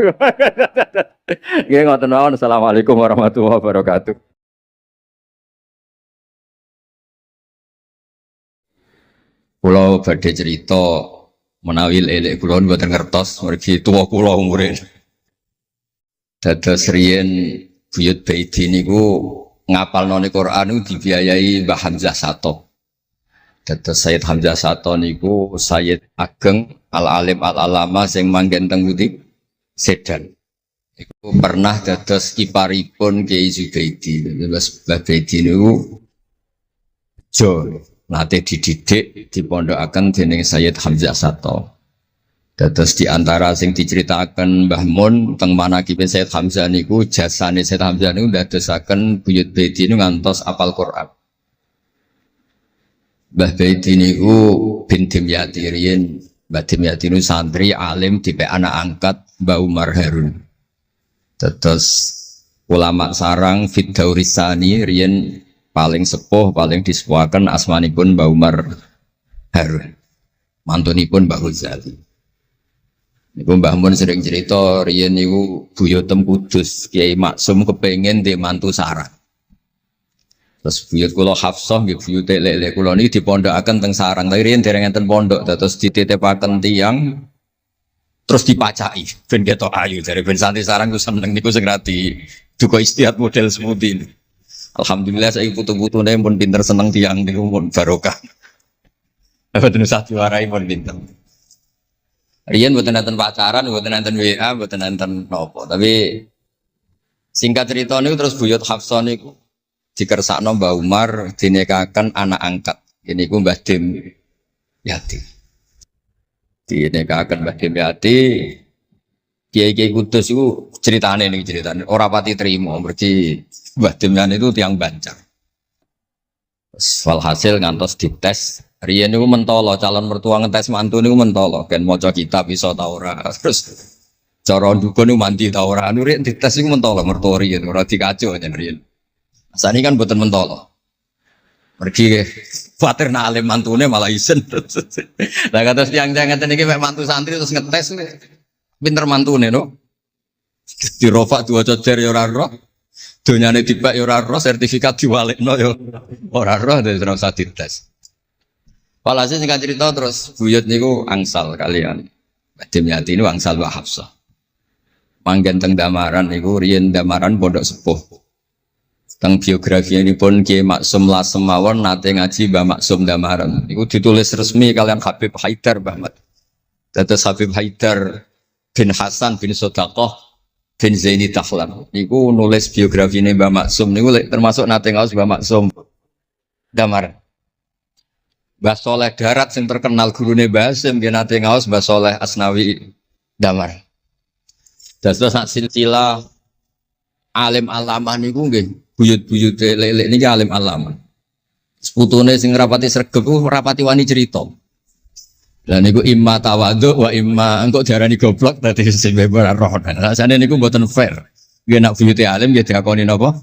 Gini ngoten mawon. Assalamualaikum warahmatullahi wabarakatuh. Pulau badhe cerita menawil elek kula mboten ngertos mergi tuwa kula umure. Dados riyen buyut Baiti niku ngapalno Quran niku dibiayai Mbah Hamzah Sato. Dados Sayyid Hamzah Sato niku Sayyid Ageng al-alim al-alama sing manggen teng Putih Sedan. Iku pernah dados iparipun Kiai Zubaidi. Terus Mbah Baidi niku jo nate dididik dipondokaken dening Sayyid Hamzah Sato. Dados di antara sing diceritakan Mbah Mun teng manaqib Sayyid Hamzah niku jasane Sayyid Hamzah niku ndadosaken buyut Baidi niku ngantos apal Quran. Mbah Baidi niku bin Dimyati riyen, Mbah Dimyati niku santri alim dipek anak angkat Mbah Umar Harun. Terus ulama sarang Fiddaurisani riyen paling sepuh, paling disepuhaken asmanipun Mbah Umar Harun. Mantunipun Mbah Ghazali. Niku Mbah Mun sering cerita riyen niku buyutem Kudus Kiai Maksum kepengin dhe mantu sarang. Terus buyut kula Hafsah nggih buyut lek-lek kula niki dipondokaken teng sarang. Tapi riyen dereng enten pondok, terus dititipaken tiyang terus dipacaki ben ketok ayu jare ben santri sarang ku seneng niku sing rati duka istihad model semudi. Alhamdulillah saiki putu-putune pun pinter seneng tiyang niku pun barokah. Mboten usah diwarai pun pinter. Riyen mboten enten pacaran, mboten enten WA, mboten enten napa. Tapi singkat cerita niku terus buyut Hafsah niku dikersakno Mbah Umar dinikahaken anak angkat. Ini ku Mbah Dim Yati. Dinikahaken Mbah Dim Yati. Kiai-kiai Kudus itu ceritane nih ceritane. Ora pati trimo berarti Mbah Dim Yati itu tiang Banjar. Walhasil ngantos dites. Riyen niku mentolo calon mertua ngetes mantu niku mentolo. Kan maca kitab iso ta ora. Terus cara ndukun niku mandi ta ora. Anu riyen dites niku mentolo mertua riyen ora dikaco jan riyen. Sani kan buatan mentolo, pergi khawatir nak alim mantune malah isen. Nah kata tiang-tiang ngeten iki mek mantu santri terus ngetes pinter mantune no. Dirofak dua cocer ya ora roh, Donyane dibak ya ora roh, sertifikat diwalekno ya ora roh, dadi ora usah dites. Walhasil singkat cerita terus buyut niku angsal kalian. Badhe Yati ini angsal Mbak Hafsah. Manggen teng Damaran niku riyen Damaran pondok sepuh. Teng biografi ini pun Kiai Maksum Lasem mawon nate ngaji Mbah Maksum Damaran. Niku ditulis resmi kalian Habib Haidar Bahmat. Dados Habib Haidar bin Hasan bin Sodaqah bin Zaini Tahlan. Niku nulis biografi ini Mbah Maksum niku termasuk nate ngaos Mbah Maksum Damaran. Mbah Soleh Darat yang terkenal gurune Mbah Hasim nggih nate ngaos Mbah Soleh Asnawi Damaran. Dados sak silsilah alim alamah niku nggih buyut-buyute lelek niki alim alamah. Seputune sing rapati sregep ku rapati wani cerita. Lah niku imma tawadhu wa imma engko diarani goblok dadi sing ora roh. Rasane niku mboten fair. Nggih nak buyute alim nggih diakoni napa?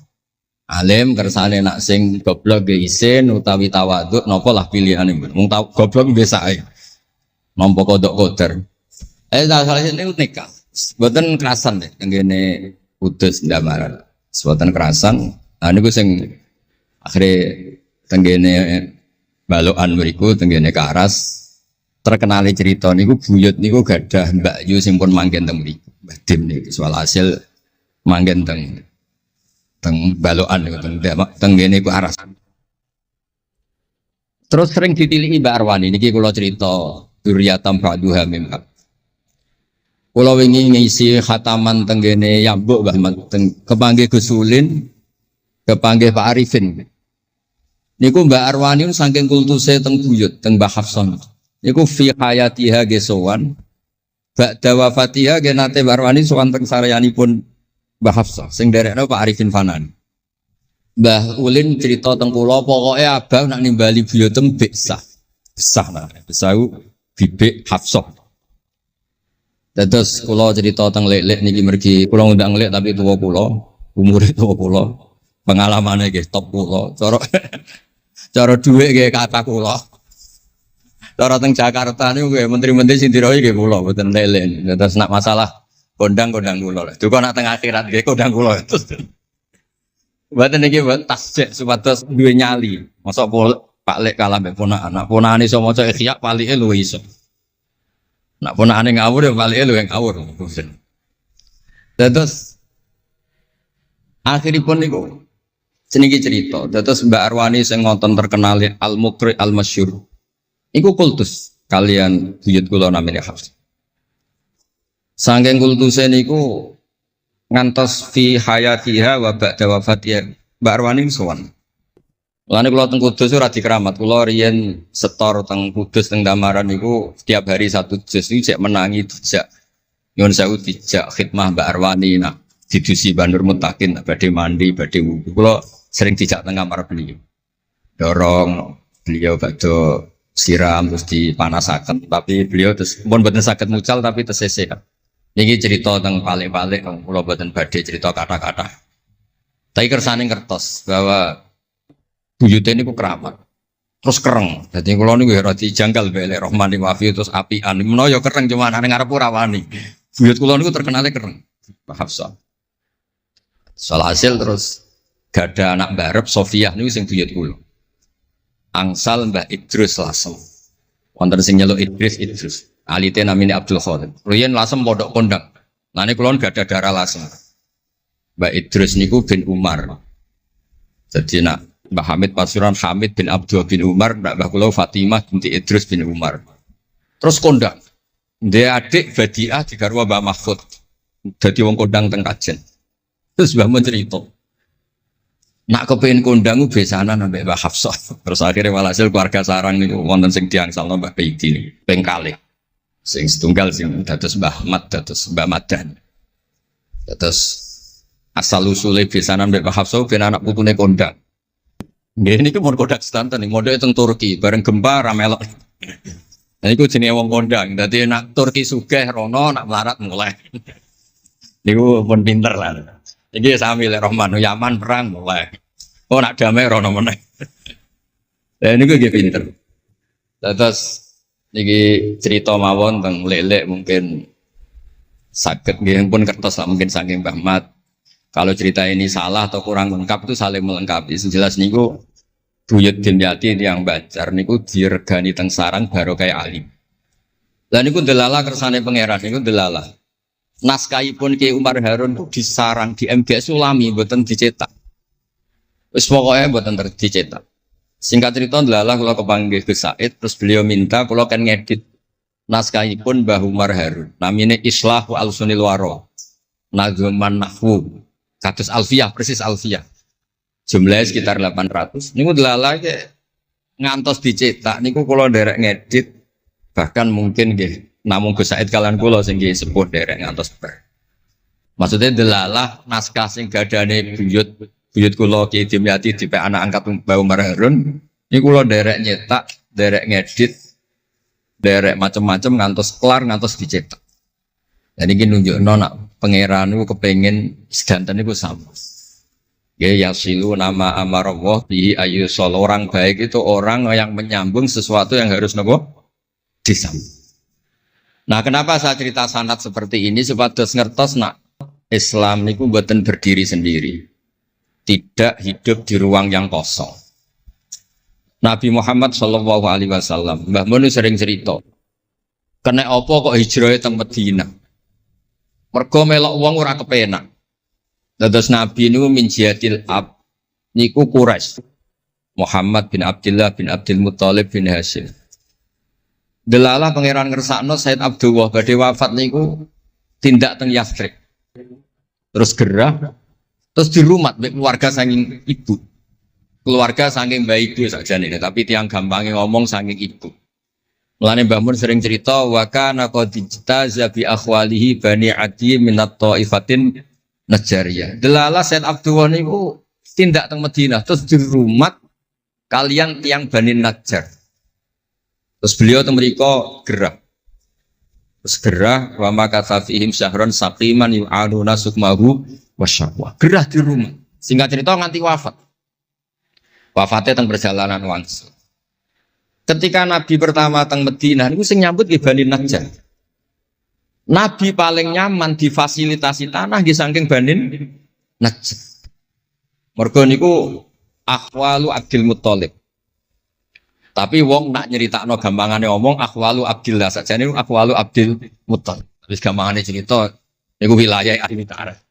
Alim kersane nak sing goblok nggih isin utawi tawadhu napa lah pilihane. Wong goblok biasa ae. Nampa kodok koder. Salah niku nikah. Mboten kerasan deh tenggene Kudus Damaran. Mboten kerasan. Niku sing akhire tenggene balokan mriku tenggene Karas terkenal cerita niku buyut niku gadah Mbak Yu sing pun manggen teng mriku. Mbah Dim niku soal hasil manggen teng balokan niku tenggene ku Aras. Terus sering ditilihi Mbak Arwani niki kula cerita Duriyatam Ba'duha Mimab. Kula wingi ngisi khataman tenggene Yambuk Mbah kepanggih Gus Ulin, kepanggih Pak Arifin. Niku Mbak Arwani saking kultuse teng buyut teng Mbah Hafsan. Niku fi hayatiha gesowan. Ba'da wafatiha ge nate Mbak Arwani sowan teng saryanipun Mbah Hafsah sing derekno Pak Arifin Fanan. Mbah Ulin cerita teng kula pokoke abang nak nimbali buyutem Besah. Besah nah, Besau bibik Hafsah. Terus kula cerita teng lek-lek niki mergi kula ngundang lek tapi tuwa kula, umure tuwa kula, pengalamane nggih top kula, cara dhuwit nggih kata kula. Cara teng Jakarta niku nggih menteri-menteri sing dirohi nggih kula mboten lek-lek. Terus nak masalah kondang kula. Duka nak teng akhirat nggih kondang kula. Mboten niki tasjek supados duwe nyali. Mosok Pak Lek kalah mbek ponakan. Nak ponakan iso maca Ikhya palike luwih iso. Nak ponakane ngawur ya palike luwih ngawur. Terus akhiripun niku jenenge cerita. Terus Mbak Arwani sing ngonton terkenal Al-Muqri Al-Masyhur. Iku kultus kalian buyut kula namine Hafs. Saking kultuse niku ngantos fi hayatiha wa ba'da wafatiha Mbak Arwani sowan. Lane kula teng Kudus ora dikeramat, kula riyen setor teng Kudus teng Damaran niku setiap hari satu juz niku cek menangi dijak nyuwun sewu dijak khidmah Mbak Arwani nak didusi Bandur Mutakin badhe mandi badhe wudu. Kula sering dijak teng kamar beliau. Dorong beliau badhe siram terus dipanasaken tapi beliau terus pun mboten saged mucal tapi tesese. Niki cerita teng palik-palik kula mboten badhe cerita kata-kata. Tapi kersane ngertos bahwa buyute niku keramat. Terus kereng. Dadi kula niku ora dijanggal mbek Rahman Wafi terus apian. Menawa ya kereng cuma nang ngarep ora wani. Buyut kula niku terkenale kereng. Pak Hafsah. Soal hasil terus gada anak barep Sofiah niku sing buyut kula. Angsal Mbah Idrus Lasem. Wonten sing nyeluk Idrus. Alite namine Abdul Khadir. Riyen Lasem pondok kondang. Lane kula gada darah Lasem. Mbah Idrus niku bin Umar. Jadi nak Mbah Hamid Pasuruan Hamid bin Abdul bin Umar, Mbah kula Fatimah binti Idrus bin Umar. Terus kondang. Dia adik Badiah digarwa Mbah Mahfud. Dadi wong kondang teng Kajen. Terus Mbah mun cerita. Nak kepengin kondang besanan ambek Mbah Hafsah. Terus akhirnya walhasil keluarga sarang niku wonten sing diangsalno Mbah Baidi niku ping kalih. Sing setunggal sing dados Mbah Ahmad dados Mbah Madan. Terus asal usule besanan ambek Mbah Hafsah ben anak putune kondang. Nggih niku mon kodak sedanten ning mondhoke teng Turki bareng gempa ra melok. Nah niku jenenge wong kondang. Dadi nak Turki sugih rono nak melarat mulai. Niku pun pinter lah. Iki sami lek Rahman Yaman perang mulai. Oh nak damai rono meneh. Lah niku nggih pinter. Terus niki cerita mawon teng lek-lek mungkin saged nggih pun kertos lah mungkin saking Mbah Mat. Kalau cerita ini salah atau kurang lengkap itu saling melengkapi. Sejelas niku buyut Dimyati yang Banjar niku diregani teng sarang baru kayak alim. Lah niku delala kersane pangeran niku delala. Naskahipun Ki Umar Harun itu disarang di MGS Ulami mboten dicetak. Wis pokoke mboten dicetak. Singkat cerita delala kula kepanggih Gus Said terus beliau minta kula kan ngedit naskahipun Mbah Umar Harun. Namine Islahu Al-Sunil Waro. Nazuman Nahwu. Kados Alfiyah, persis Alfiyah. Jumlahnya sekitar 800. Niku delala ngantos dicetak niku kula nderek ngedit bahkan mungkin nggih namung Gus Said kalian kula sing nggih sepuh nderek ngantos ber. Maksudnya delalah naskah sing gadane buyut kula Ki Dimyati dipek anak angkat Mbah Umar Harun niku kula nderek nyetak, nderek ngedit, nderek macam-macam ngantos kelar ngantos dicetak. Dan ini nunjukno nak pangeran niku kepengin sedanten niku sama. Ya yasilu nama amarallah bihi ayyusol. Orang baik itu orang yang menyambung sesuatu yang harus nopo disambung. Nah, kenapa saya cerita sanad seperti ini? Supados ngertos nak Islam niku mboten berdiri sendiri. Tidak hidup di ruang yang kosong. Nabi Muhammad sallallahu alaihi wasallam, Mbah Mun sering cerita. Kena apa kok hijrah teng Madinah? Mergo melok wong ora kepenak. Dados Nabi niku min jihadil ab niku Quraisy. Muhammad bin Abdullah bin Abdul Muthalib bin Hashim. Delalah pangeran ngersakno Said Abdullah badhe wafat niku tindak teng Yathrib. Terus gerah terus dirumat mek keluarga saking ibu. Keluarga saking baik itu sakjane tapi tiang gampangnya ngomong saking ibu. Mulane Mbah Mun sering cerita wa kana qad ijtaza bi akhwalihi bani Adi minat taifatin Najariyah. Delala Said Abdullah niku tindak teng Madinah terus dirumat kalian tiang Bani Najjar. Terus beliau teng mriko gerah. Terus gerah wa makatha fihim syahron saqiman yu'anuna sukmahu wasyaqwa. Gerah di rumah. Singkat cerita nganti wafat. Wafatnya teng perjalanan wangsul. Ketika Nabi pertama teng Madinah niku sing nyambut nggih Bani Najjar. Nabi paling nyaman difasilitasi tanah di saking Bani Najjar. Mergo niku akhwalu Abdul Muthalib. Tapi wong nak nyeritakno gampangane omong akhwalu Abdillah sakjane akhwalu Abdul Muthalib. Wis gampangane cerita niku wilayah ahli ta'arif.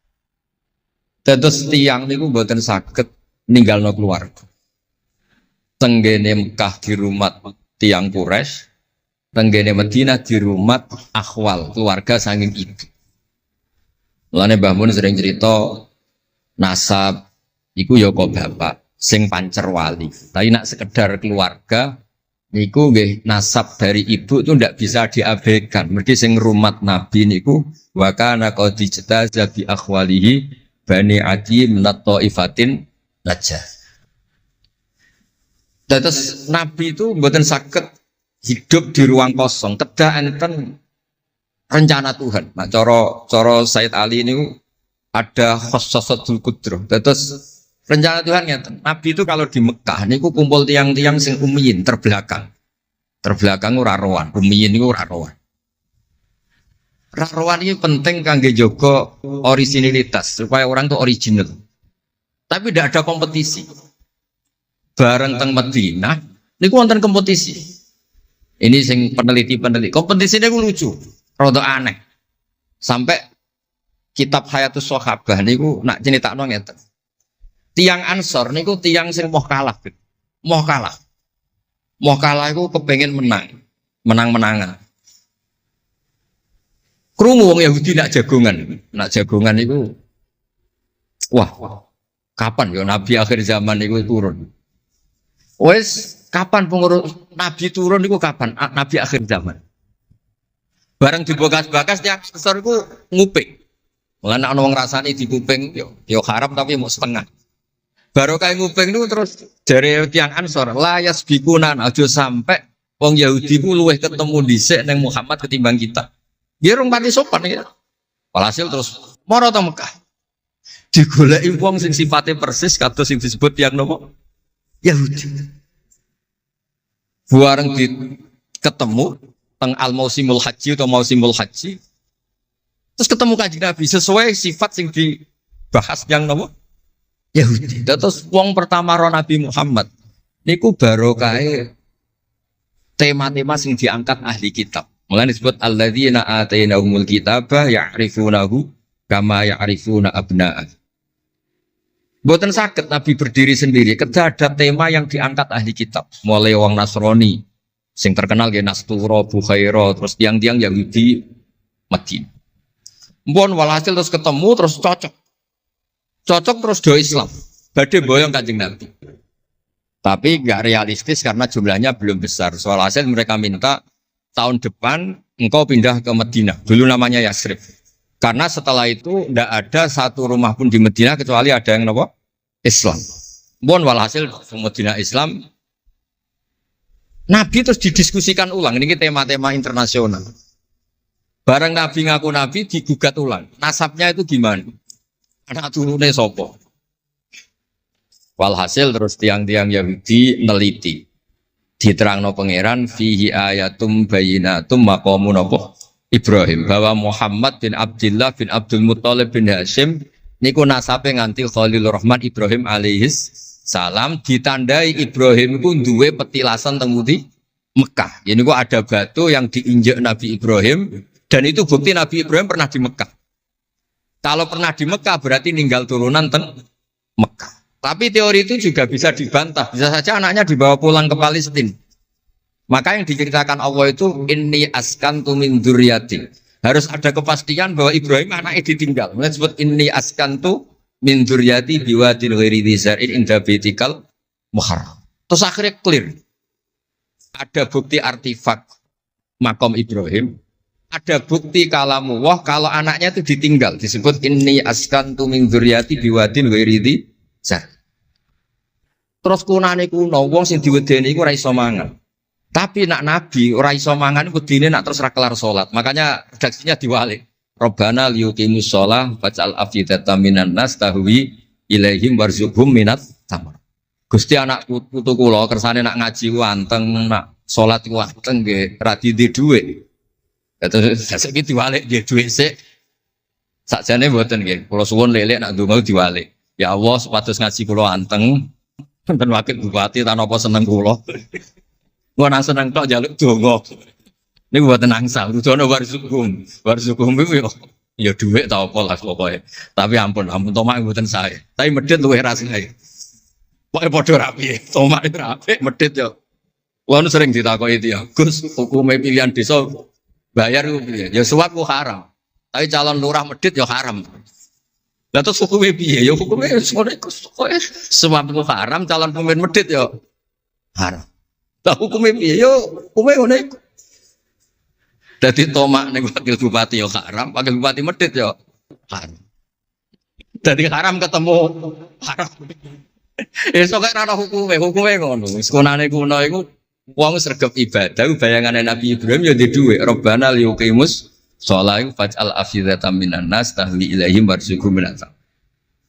Terus tiang niku mboten saged ninggalno keluarga. Tenggene Mekah di rumah tiang Quraisy, tenggene Madinah di rumah akhwal keluarga saking ibu. Mulane Mbah Mun sering cerita nasab iku ya kok bapak sing pancer wali. Tapi nak sekedar keluarga niku nggih nasab dari ibu itu ndak bisa diabaikan. Mergi sing rumat Nabi niku wa kana qad ijtaza bi akhwalihi bani Adi minat taifatin Najjar. Terus Nabi itu mboten saged hidup di ruang kosong. Kedah enten rencana Tuhan. Nah, cara Said Ali ini ada khossasatul qudrah. Terus rencana Tuhan ngeten. Nabi itu kalau di Mekah niku kumpul tiang-tiang sing ummiyin terbelakang. Terbelakang ora rowan, ummiyin niku ora rowan. Rarowan ini penting kangge jaga originalitas supaya orang itu original. Tapi tidak ada kompetisi. Bareng teng Madinah niku wonten kompetisi. Ini sing peneliti. Kompetisinya ku lucu, rada aneh. Sampai kitab Hayatus Sahabah niku nak nyeritakno ngeten. Tiang Ansor niku tiang sing moh kalah. Moh kalah iku kepengin menang-menangan. Krungu wong Yahudi nak jagongan niku wah, kapan ya Nabi akhir zaman niku turun? Wes kapan pengurus Nabi turun niku kapan? Nabi akhir zaman. Bareng dibakas-bakas tiang besar iku nguping. Mulane ana wong rasane di kuping yo haram tapi mau setengah. Baru kayak nguping niku terus jare tiang Ansor la yasbikuna aja sampai wong Yahudi ku luweh ketemu dhisik ning Muhammad ketimbang kita. Nggih rung pati sopan ya. Walhasil terus mara teng Mekah. Digoleki wong sing sifate persis kados sing disebut tiang nopo? Yahudi. Bareng ketemu teng al-mausimul haji atau mausimul haji. Terus ketemu Kanjeng Nabi sesuai sifat sing bahas yang nopo Yahudi. Terus wong pertama ro Nabi Muhammad niku barokahe tema-tema sing diangkat ahli kitab. Mulane disebut alladzina atainahumul kitaba ya'rifunahu kama ya'rifuna abna'ah. Mboten saged Nabi berdiri sendiri, kedah ada tema yang diangkat ahli kitab. Mulai wong Nasrani sing terkenal nggih Nastura, Bukhaira, terus tiang-tiang Yahudi Madinah. Mpun walhasil terus ketemu terus cocok. Cocok terus do Islam. Badhe boyong Kanjeng Nabi. Tapi nggak realistis karena jumlahnya belum besar. Soal hasil mereka minta tahun depan engkau pindah ke Madinah. Dulu namanya Yasrib. Karena setelah itu tidak ada satu rumah pun di Madinah kecuali ada yang apa? Islam. Bon walhasil Madinah Islam. Nabi terus didiskusikan ulang. Ini tema-tema internasional. Bareng Nabi ngaku Nabi digugat ulang. Nasabnya itu gimana? Anak turunnya sopo. Walhasil terus tiang-tiang Yahudi neliti. Diterangno pangeran fihi ayatum bayinatum maqamun apa? Ibrahim. Bahwa Muhammad bin Abdullah bin Abdul Muttalib bin Hashim niku nasabe nganti Khalilur Rahman Ibrahim alaihis salam, ditandai Ibrahim itu duwe petilasan temudi Mekah. Ini kok ada batu yang diinjak Nabi Ibrahim dan itu bukti Nabi Ibrahim pernah di Mekah. Kalau pernah di Mekah berarti ninggal turunan teng Mekah. Tapi teori itu juga bisa dibantah. Bisa saja anaknya dibawa pulang ke Palestina. Maka yang diceritakan Allah itu inni askantu min dzurriyyati. Harus ada kepastian bahwa Ibrahim anaknya ditinggal. Mulai disebut inni askantu min dzurriyyati biwadin ghairi dzi zar'in inda baitikal muharram. Terus akhirnya clear. Ada bukti artefak makom Ibrahim. Ada bukti kalamullah kalau anaknya itu ditinggal. Disebut inni askantu min dzurriyyati biwadin ghairi dzi zar'in. Terus kunane kuno wong sing diwedeni iku ora iso mangan. Tapi nak nabi ora iso mangan wedine nak terus ra kelar salat. Makanya redaksinya diwalik. Rabbana liyuqimus shalah faj'al afidatan minan nas tahwi ilaihim warzuqhum minat tamar. Gusti anak putu kula kersane nak ngaji ku anteng, nak salat ku anteng nggih ra di dhuwit. Terus saiki diwalik nggih dhuwit sik. Sakjane mboten nggih. Kula suwun lelek nak ndonga diwalik. Ya Allah supados ngaji kula anteng. Enten wakil bupati tan apa seneng kula. Gua nang seneng tok njaluk donga. Niku mboten nangsal, dudono warzuqhum. Warzuqhum iku ya dhuwit ta apa lah pokoke. Tapi ampun tomak mboten sae. Tapi medhit luwih rasane. Pokoke padha rapi. Tomak itu rapi, medhit yo. Wong sering ditakoki itu ya, Gus, hukume pilihan desa bayar ku piye? Ya suap ku haram. Tapi calon lurah medhit ya haram. Lah terus hukumnya piye? Ya hukumnya sore suap ku haram, calon pemimpin medhit ya haram. Lah hukumnya piye? Ya hukumnya ngono iku. Dadi tomak ning wakil bupati ya haram, wakil bupati medhit ya haram. Dadi haram ketemu haram. Esuk kok ora hukume ngono. Sekonane kuno iku wong sregep ibadah bayangane Nabi Ibrahim ya di dhuwit. Rabbana liyuqimus shalah faj'al afidatan minan nas tahwi ilaihim warzuqhum minat.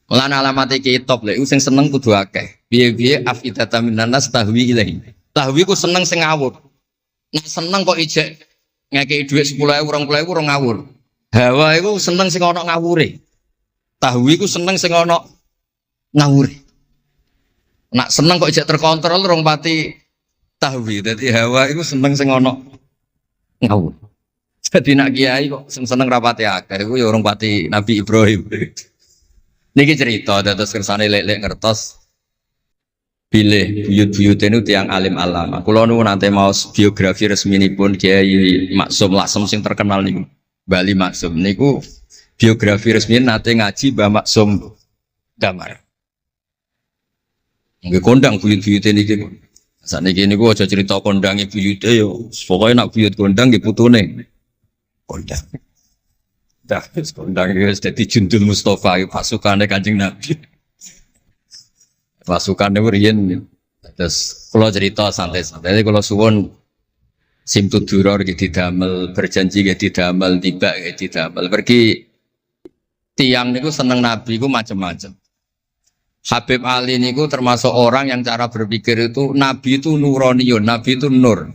Lan alamat iki top lek sing seneng kudu akeh. Piye-piye afidatan minan nas tahwi ilaihim. Tahwi ku seneng sing ngawur. Nek seneng kok ijek ngekeki dhuwit 10.000 20.000 ora ngawur. Hawa iku seneng sing ana ngawure. Tahwi ku seneng sing ana ngawure. Nak seneng kok ijek terkontrol rong pati tahwi. Dadi hawa iku seneng sing ana ngawur. Jadi nak kiai kok seneng rapati akeh iku ya urung pati Nabi Ibrahim. Niki cerita dados kersane lek-lek ngertos bilih buyut-buyut itu tiang alim alama. Kula nu nate maos biografi resminipun Kiai Maksum Lasem sing terkenal niku. Bali Maksum niku biografi resmi nate ngaji Mbah Maksum Damar. Nggih kondang buyut-buyute niki. Sakniki niku aja cerita kondange buyute yo. Pokoke nak buyut kondang nggih putune. Kondang. Dah, kondang wis dadi Jundul Mustofa pasukane Kanjeng Nabi. Pasukane riyen terus kula cerita santai-santai kula suwun Simtud Duror iki didamel, berjanji nggih didamel, tiba nggih didamel. Pergi tiang niku seneng Nabi ku macam-macam. Habib Ali niku termasuk orang yang cara berpikir itu Nabi itu nuraniun, Nabi itu nur.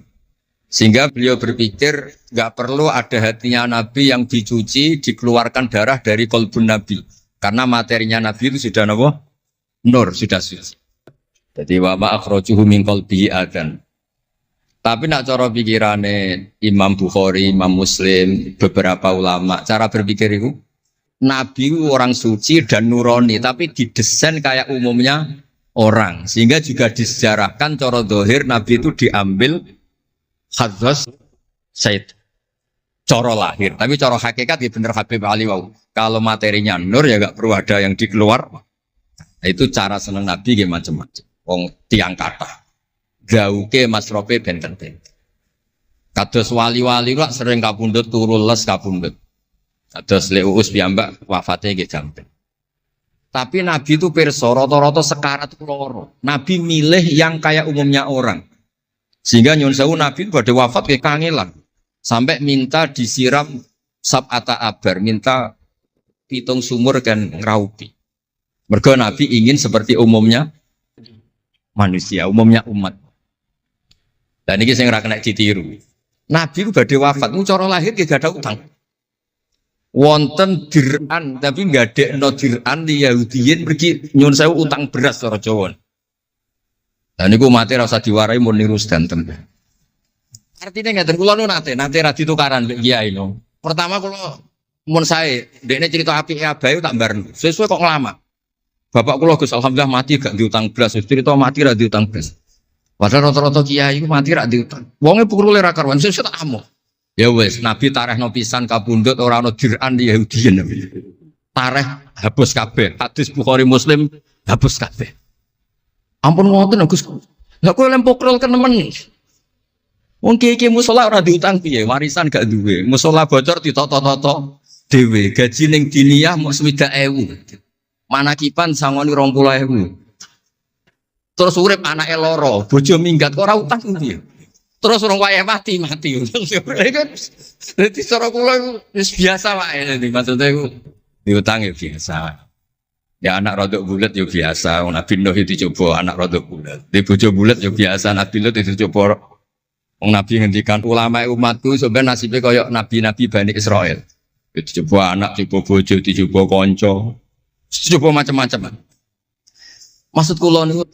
Sehingga beliau berpikir nggak perlu ada hatinya Nabi yang dicuci, dikeluarkan darah dari kolbun Nabi. Karena materinya Nabi itu sudah apa? Nur, sudah suci. Jadi wa ma akhrajuhu min qalbihi adan. Tapi nak cara pikirane Imam Bukhari, Imam Muslim, beberapa ulama, cara berpikir itu Nabi itu orang suci dan nurani, tapi didesain kayak umumnya orang. Sehingga juga disejarahkan cara zahir Nabi itu diambil hadzas Said. Cara lahir, tapi cara hakikat ya bener Habib Ali wau. Kalau materinya nur ya gak perlu ada yang dikeluar. Itu cara seneng Nabi ya macam-macam. Wong tiang kata, gauke masrope benten-benten. Kados wali-wali lah sering kapundhut turu les kapundhut. Kados Leuus piyambak wafatnya nggih jampen. Tapi Nabi itu pirsa rata-rata sekarat loro. Nabi milih yang kayak umumnya orang. Sehingga nyun sewu Nabi itu pada wafat kayak kangelan. Sampai minta disiram sab'ata abar, minta pitung sumur kan ngeraupi. Mergo Nabi ingin seperti umumnya manusia, umumnya umat. Dan ini saya nggak kena ditiru. Nabi itu badhe wafat, cara lahir gak ada utang. Wonten dir'an, tapi nggak ada no dir'an di Yahudiyin pergi nyun sewu utang beras cara Jawa. Dan ini mati rasa diwarai mau niru sedanten. Artinya nggak terkulo nate radi tukaran kiai no. Pertama kalau mun saya, dekne cerita api abai tak bareng. Sesuai kok ngelama. Bapak kulo Gus alhamdulillah mati gak diutang belas. Cerita mati ra diutang belas. Padahal rata-rata kiai itu mati ra diutang. Wonge pukule ra karuan sesuk tak amo. Ya wis, Nabi tarehno pisan kapundhut ora ana dir'an di Yahudiyen. Tareh hapus kabeh. Hadis Bukhari Muslim hapus kabeh. Ampun ngoten Gus. Lah kowe lempok rel kenemen. Wong kiai musala ora diutang piye, warisan gak duwe. Musala bocor ditoto-toto dhewe, gaji ning diniyah mok 60.000. Manakipan sangoni 20.000. Terus urip anake loro, bojo minggat kok ora utang piye. Terus orang wae mati. Dadi cara kula wis biasa wae, maksudnya iku diutang ya biasa. Ya anak rodok bulat ya biasa, Nabi Nuh itu coba anak rodok bulat. Di bojo bulat ya biasa, Nabi Nuh itu coba. Wong Nabi ngendikan ulama umatku sebenarnya nasibnya kayak nabi-nabi Bani Israel. Itu coba anak, coba bojo, coba konco, coba macam-macam. Maksud kula niku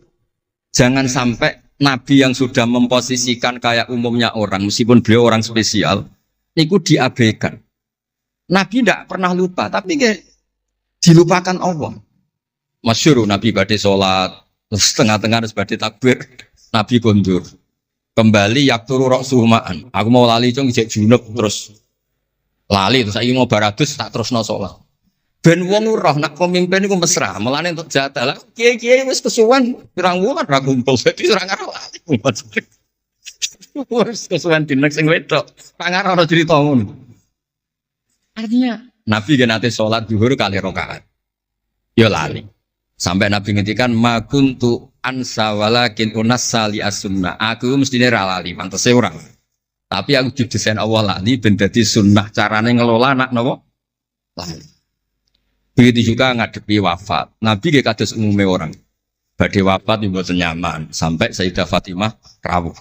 jangan sampai nabi yang sudah memposisikan kayak umumnya orang, meskipun beliau orang spesial, niku diabaikan. Nabi tidak pernah lupa, tapi dilupakan Allah. Masyhur Nabi badhe salat, setengah-tengah harus badhe takbir, Nabi kondur. Kembali yakturu ra'suhu ma'an. Aku mau lali cung ijek junub terus lali terus saiki mau baradus tak terusno salat. Ben wong roh nak pemimpin iku mesra, melane untuk jatah. Lah kiai-kiai wis kesuwen pirang wulan ra kumpul dadi ora ngarep lali. Wis kesuwen dinek sing wedok. Tak ngarep ora crita ngono. Artinya Nabi gen nate salat zuhur kali rakaat. Ya lali. Sampai Nabi ngendikan ma kuntu ansa walakin unassali as-sunnah. Aku mestine ra lali, pantese ora. Tapi aku didesain Allah lali ben dadi sunnah carane ngelola anak napa? Lali. Begitu juga ngadepi wafat. Nabi nggih kados umume orang. Badhe wafat mboten nyaman sampai Sayyidah Fatimah rawuh.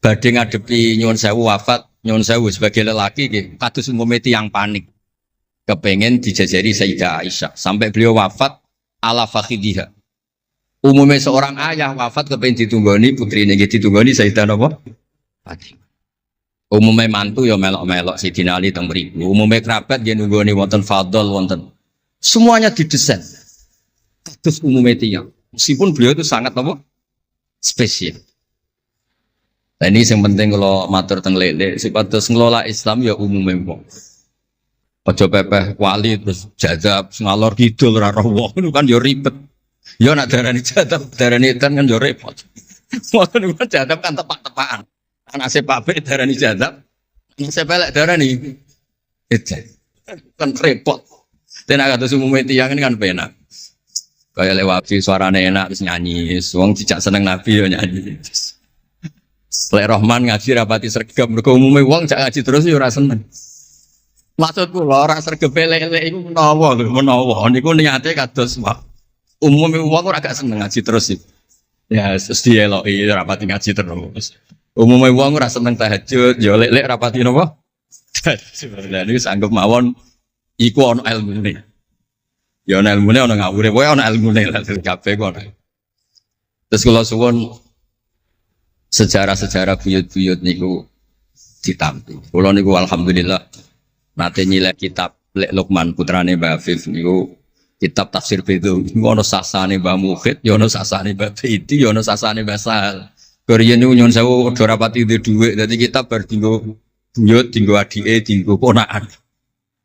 Badhe ngadepi nyuwun sewu wafat, nyuwun sewu sebagai lelaki nggih kados umume tiyang panik. Kepengen dijajari Sayyidah Aisyah sampai beliau wafat ala fakhidiha. Umumnya seorang ayah wafat kepengen ditunggoni putrine nggih ditunggoni Sayyidah napa? Fatimah. Umumnya mantu ya melok-melok Sayyidina Ali teng mriku. Umumnya kerabat nggih nunggoni wonten fadl wonten. Semuanya didesain. Kados umumnya tiyang. Meskipun beliau itu sangat apa? Spesial. Nah ini yang penting kalau matur teng lele sipatos ngelola Islam ya umumnya wong. Ojo pepeh wali terus jadab ngalor kidul ra roh wong kan yo ribet. Yo nak darani jadab, darani edan kan yo repot. Wong kan jadab kan tepak-tepakan. Anak sepape darani jadab, anak sepelek darani edan. Kan repot. Tenan kados umume tiyang kan penak. Kaya lewat suarane enak terus nyanyi, wong cicak seneng Nabi yo nyanyi. Lek Rahman ngaji rapati sregep mergo umume wong cak ngaji terus yo ora seneng. Maksudku lho ora sregep lele iku menawa lho, menawa niku niate kados umume wong ora gak seneng ngaji terus. Ya mesti eloki rapati ngaji terus. Umume wong ora seneng tahajud, yo lek rapati napa? Tahajud. Lah niku anggap mawon Iku ana ilmune. Ya ana ilmune ana ngawure, wae ana ilmune lah kabeh kok. Terus kula suwun sejarah-sejarah buyut-buyut niku ditampi. Kula niku alhamdulillah nate nyilek kitab Lek Lukman putrane Mbah Afif niku kitab tafsir Bedou. Niku ana sasane Mbah Mukhid, ya ana sasane Mbah Bedi, ya ana sasane Mbah Sahal. Korean niku nyuwun sewu ora rapati duwe dhuwit, dadi kitab bar dinggo buyut, dinggo adike, dinggo ponakan.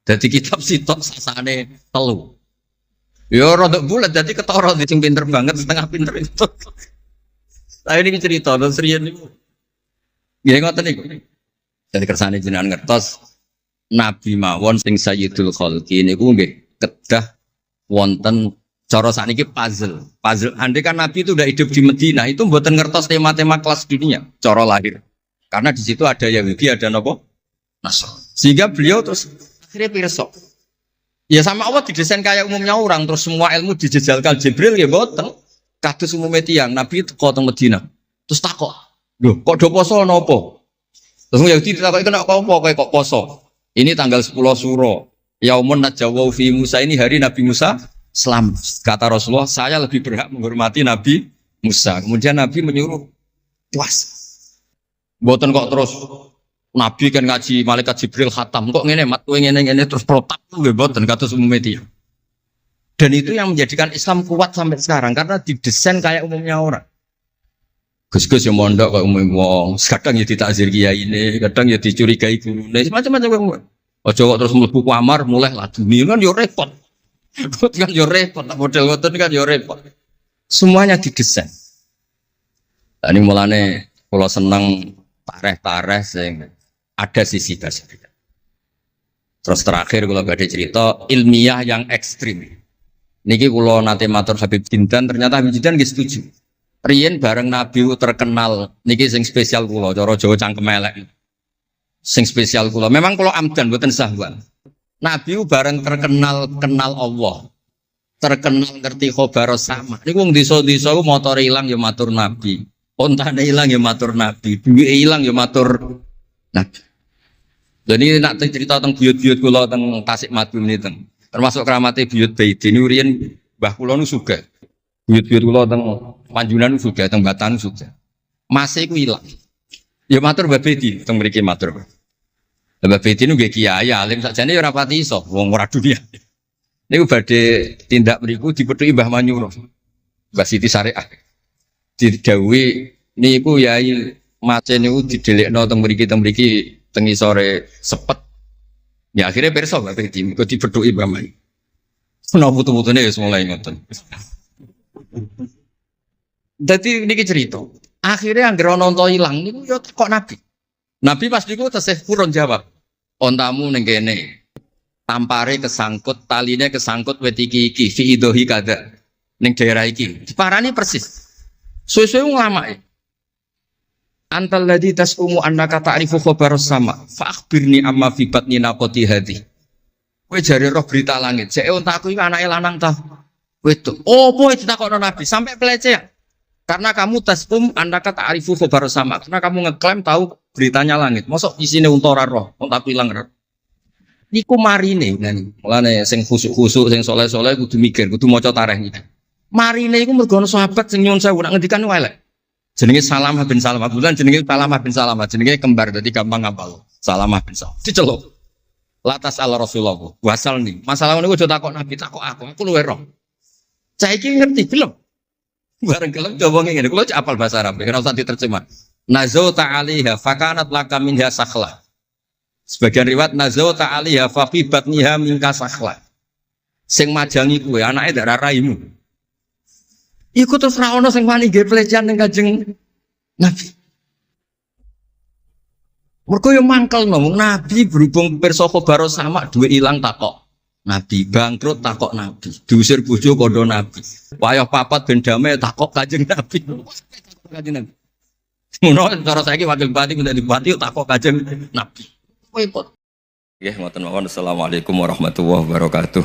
Dadi kitab sitok sasane 3. Ya rada bulat dadi ketara sing pinter banget setengah pinter itu. Lah ini cerita terus riyen niku. Nggih ngoten niku. Dadi kersane jenengan ngertos Nabi mawon sing Sayyidul Khalqi niku nggih kedah wonten cara sakniki puzzle. Puzzle andai kan Nabi itu udah hidup di Madinah itu mboten ngertos tema-tema kelas dunia cara lahir. Karena di situ ada Yahudi, ada napa? Nasrani. Sehingga beliau terus akhirnya pirsa. Ya sama Allah didesain kayak umumnya orang, terus semua ilmu dijejalkan Jibril ya boten. Kados umumnya tiang, Nabi teko teng Madinah. Terus takok, "Lho, kok do poso napa?" Terus Yahudi ditakoki kena apa kok poso. Ini tanggal 10 Suro. Yaumun najawau fi Musa, ini hari Nabi Musa selamat. Kata Rasulullah, saya lebih berhak menghormati Nabi Musa. Kemudian Nabi menyuruh puasa. Boten kok terus Nabi kan ngaji malaikat Jibril khatam kok ngene mat kowe ngene terus protap nggih mboten kados umum media. Dan itu yang menjadikan Islam kuat sampai sekarang karena didesain kayak umumnya orang. Gus-gus yang mondok kok umum wong, kadang ya ditakzir kiai ini, kadang ya dicurigai gurune, macam-macam wong. Aja kok terus mlebu kamar mulai laduni kan yo repot. Kan yo repot, model ngoten kan yo repot. Semuanya didesain. Lah ini mulane kula seneng tareh-tareh sing ada sisi dasarnya. Terus terakhir kalau ada cerita ilmiah yang ekstrim. Niki kalau nanti matur Habib Jindan ternyata Habib Jindan nggih setuju. Riyen bareng Nabi terkenal niki sing spesial kula cara Jawa cangkem elek. Sing spesial kula memang kalau amdan mboten sahwan. Nabi bareng terkenal kenal Allah. Terkenal ngerti khobar sama. Niku wong desa-desa motor ilang ya matur Nabi. Ontane ilang ya matur Nabi. Duwe ilang ya matur Nabi. Jadi nak cerita tentang buyut-buyut kula tentang Tasik Madu ini termasuk keramatnya buyut Baiti ini urian Mbah kula nu suga. Buyut-buyut kula tentang Panjunan nu suga, tentang Batan nu suga. Masih ku ilang. Ya matur Mbah Baiti tentang mriki matur. Mbah Baiti nu nggih kiai alim sakjane ya ora pati iso wong ora dunia. Niku badhe tindak mriku dipethuki Mbah Manyuro. Mbah Siti Syariah. Didhawuhi niku yai macen niku didelekno teng mriki tengi sore sepet. Ya akhirnya perso Mbak Peti, kok dibedhuki Mbak Mai. Ana putu-putune wis mulai ngoten. Dadi niki cerita. Akhirnya anggere ana unta ilang niku ya kok Nabi. Nabi pas niku tesih purun jawab. Ontamu ning kene. Tampare kesangkut, taline kesangkut wit iki fi idhi kada. Ning daerah iki. Diparani persis. Suwe-suwe nglamake. Antal ladzi tasumu annaka ta'rifu khabaras sama fa akhbirni amma fi batni naqati hadhi. Kowe jare roh berita langit. Jeke untaku iki anake lanang ta? Wedok. Opo ditakokno Nabi sampai pelecehan. Karena kamu tasum annaka ta'rifu khabaras sama. Karena kamu ngeklaim tahu beritanya langit. Mosok isine unta ora roh, untaku ilang roh. Niku marine ngene. Mulane sing khusuk-khusuk sing saleh-saleh kudu mikir, kudu maca tareh iki. Marine iku mergo ana sahabat sing nyuwun sewu nak ngendikan elek. Jenenge Salamah bin Salamah. Bulan jenenge Salamah bin Salamah. Jenenge kembar dadi gampang ngapal. Salamah bin Salamah. Diceluk. Latas ala Rasulullah. Wasal nih. Masalah niku aja takok Nabi, takok aku. Aku luwe roh. Saiki ngerti gelem. Bareng gelem coba ngene. Kulo apal bahasa Arab, ora usah diterjemah. Nazauta 'alaiha fakanat laka minha sakhla. Sebagian riwayat nazauta 'alaiha fa fi batniha minka sakhla. Sing majangi kuwe anake ndak raimu. Iku terus ra ono sing wani nggih pelecehan ning Kanjeng Nabi. Mergo yo mangkelno Nabi berhubung pirsa khabar sama duwe ilang takok. Nabi bangkrut takok Nabi. Diusir bojo kandha Nabi. Wayah papat ben damai takok Kanjeng Nabi. Kanjeng Nabi. Ngono cara saiki wakil bupati minta bupati takok Kanjeng Nabi. Repot. Nggih, ngoten mawon. Assalamualaikum warahmatullahi wabarakatuh.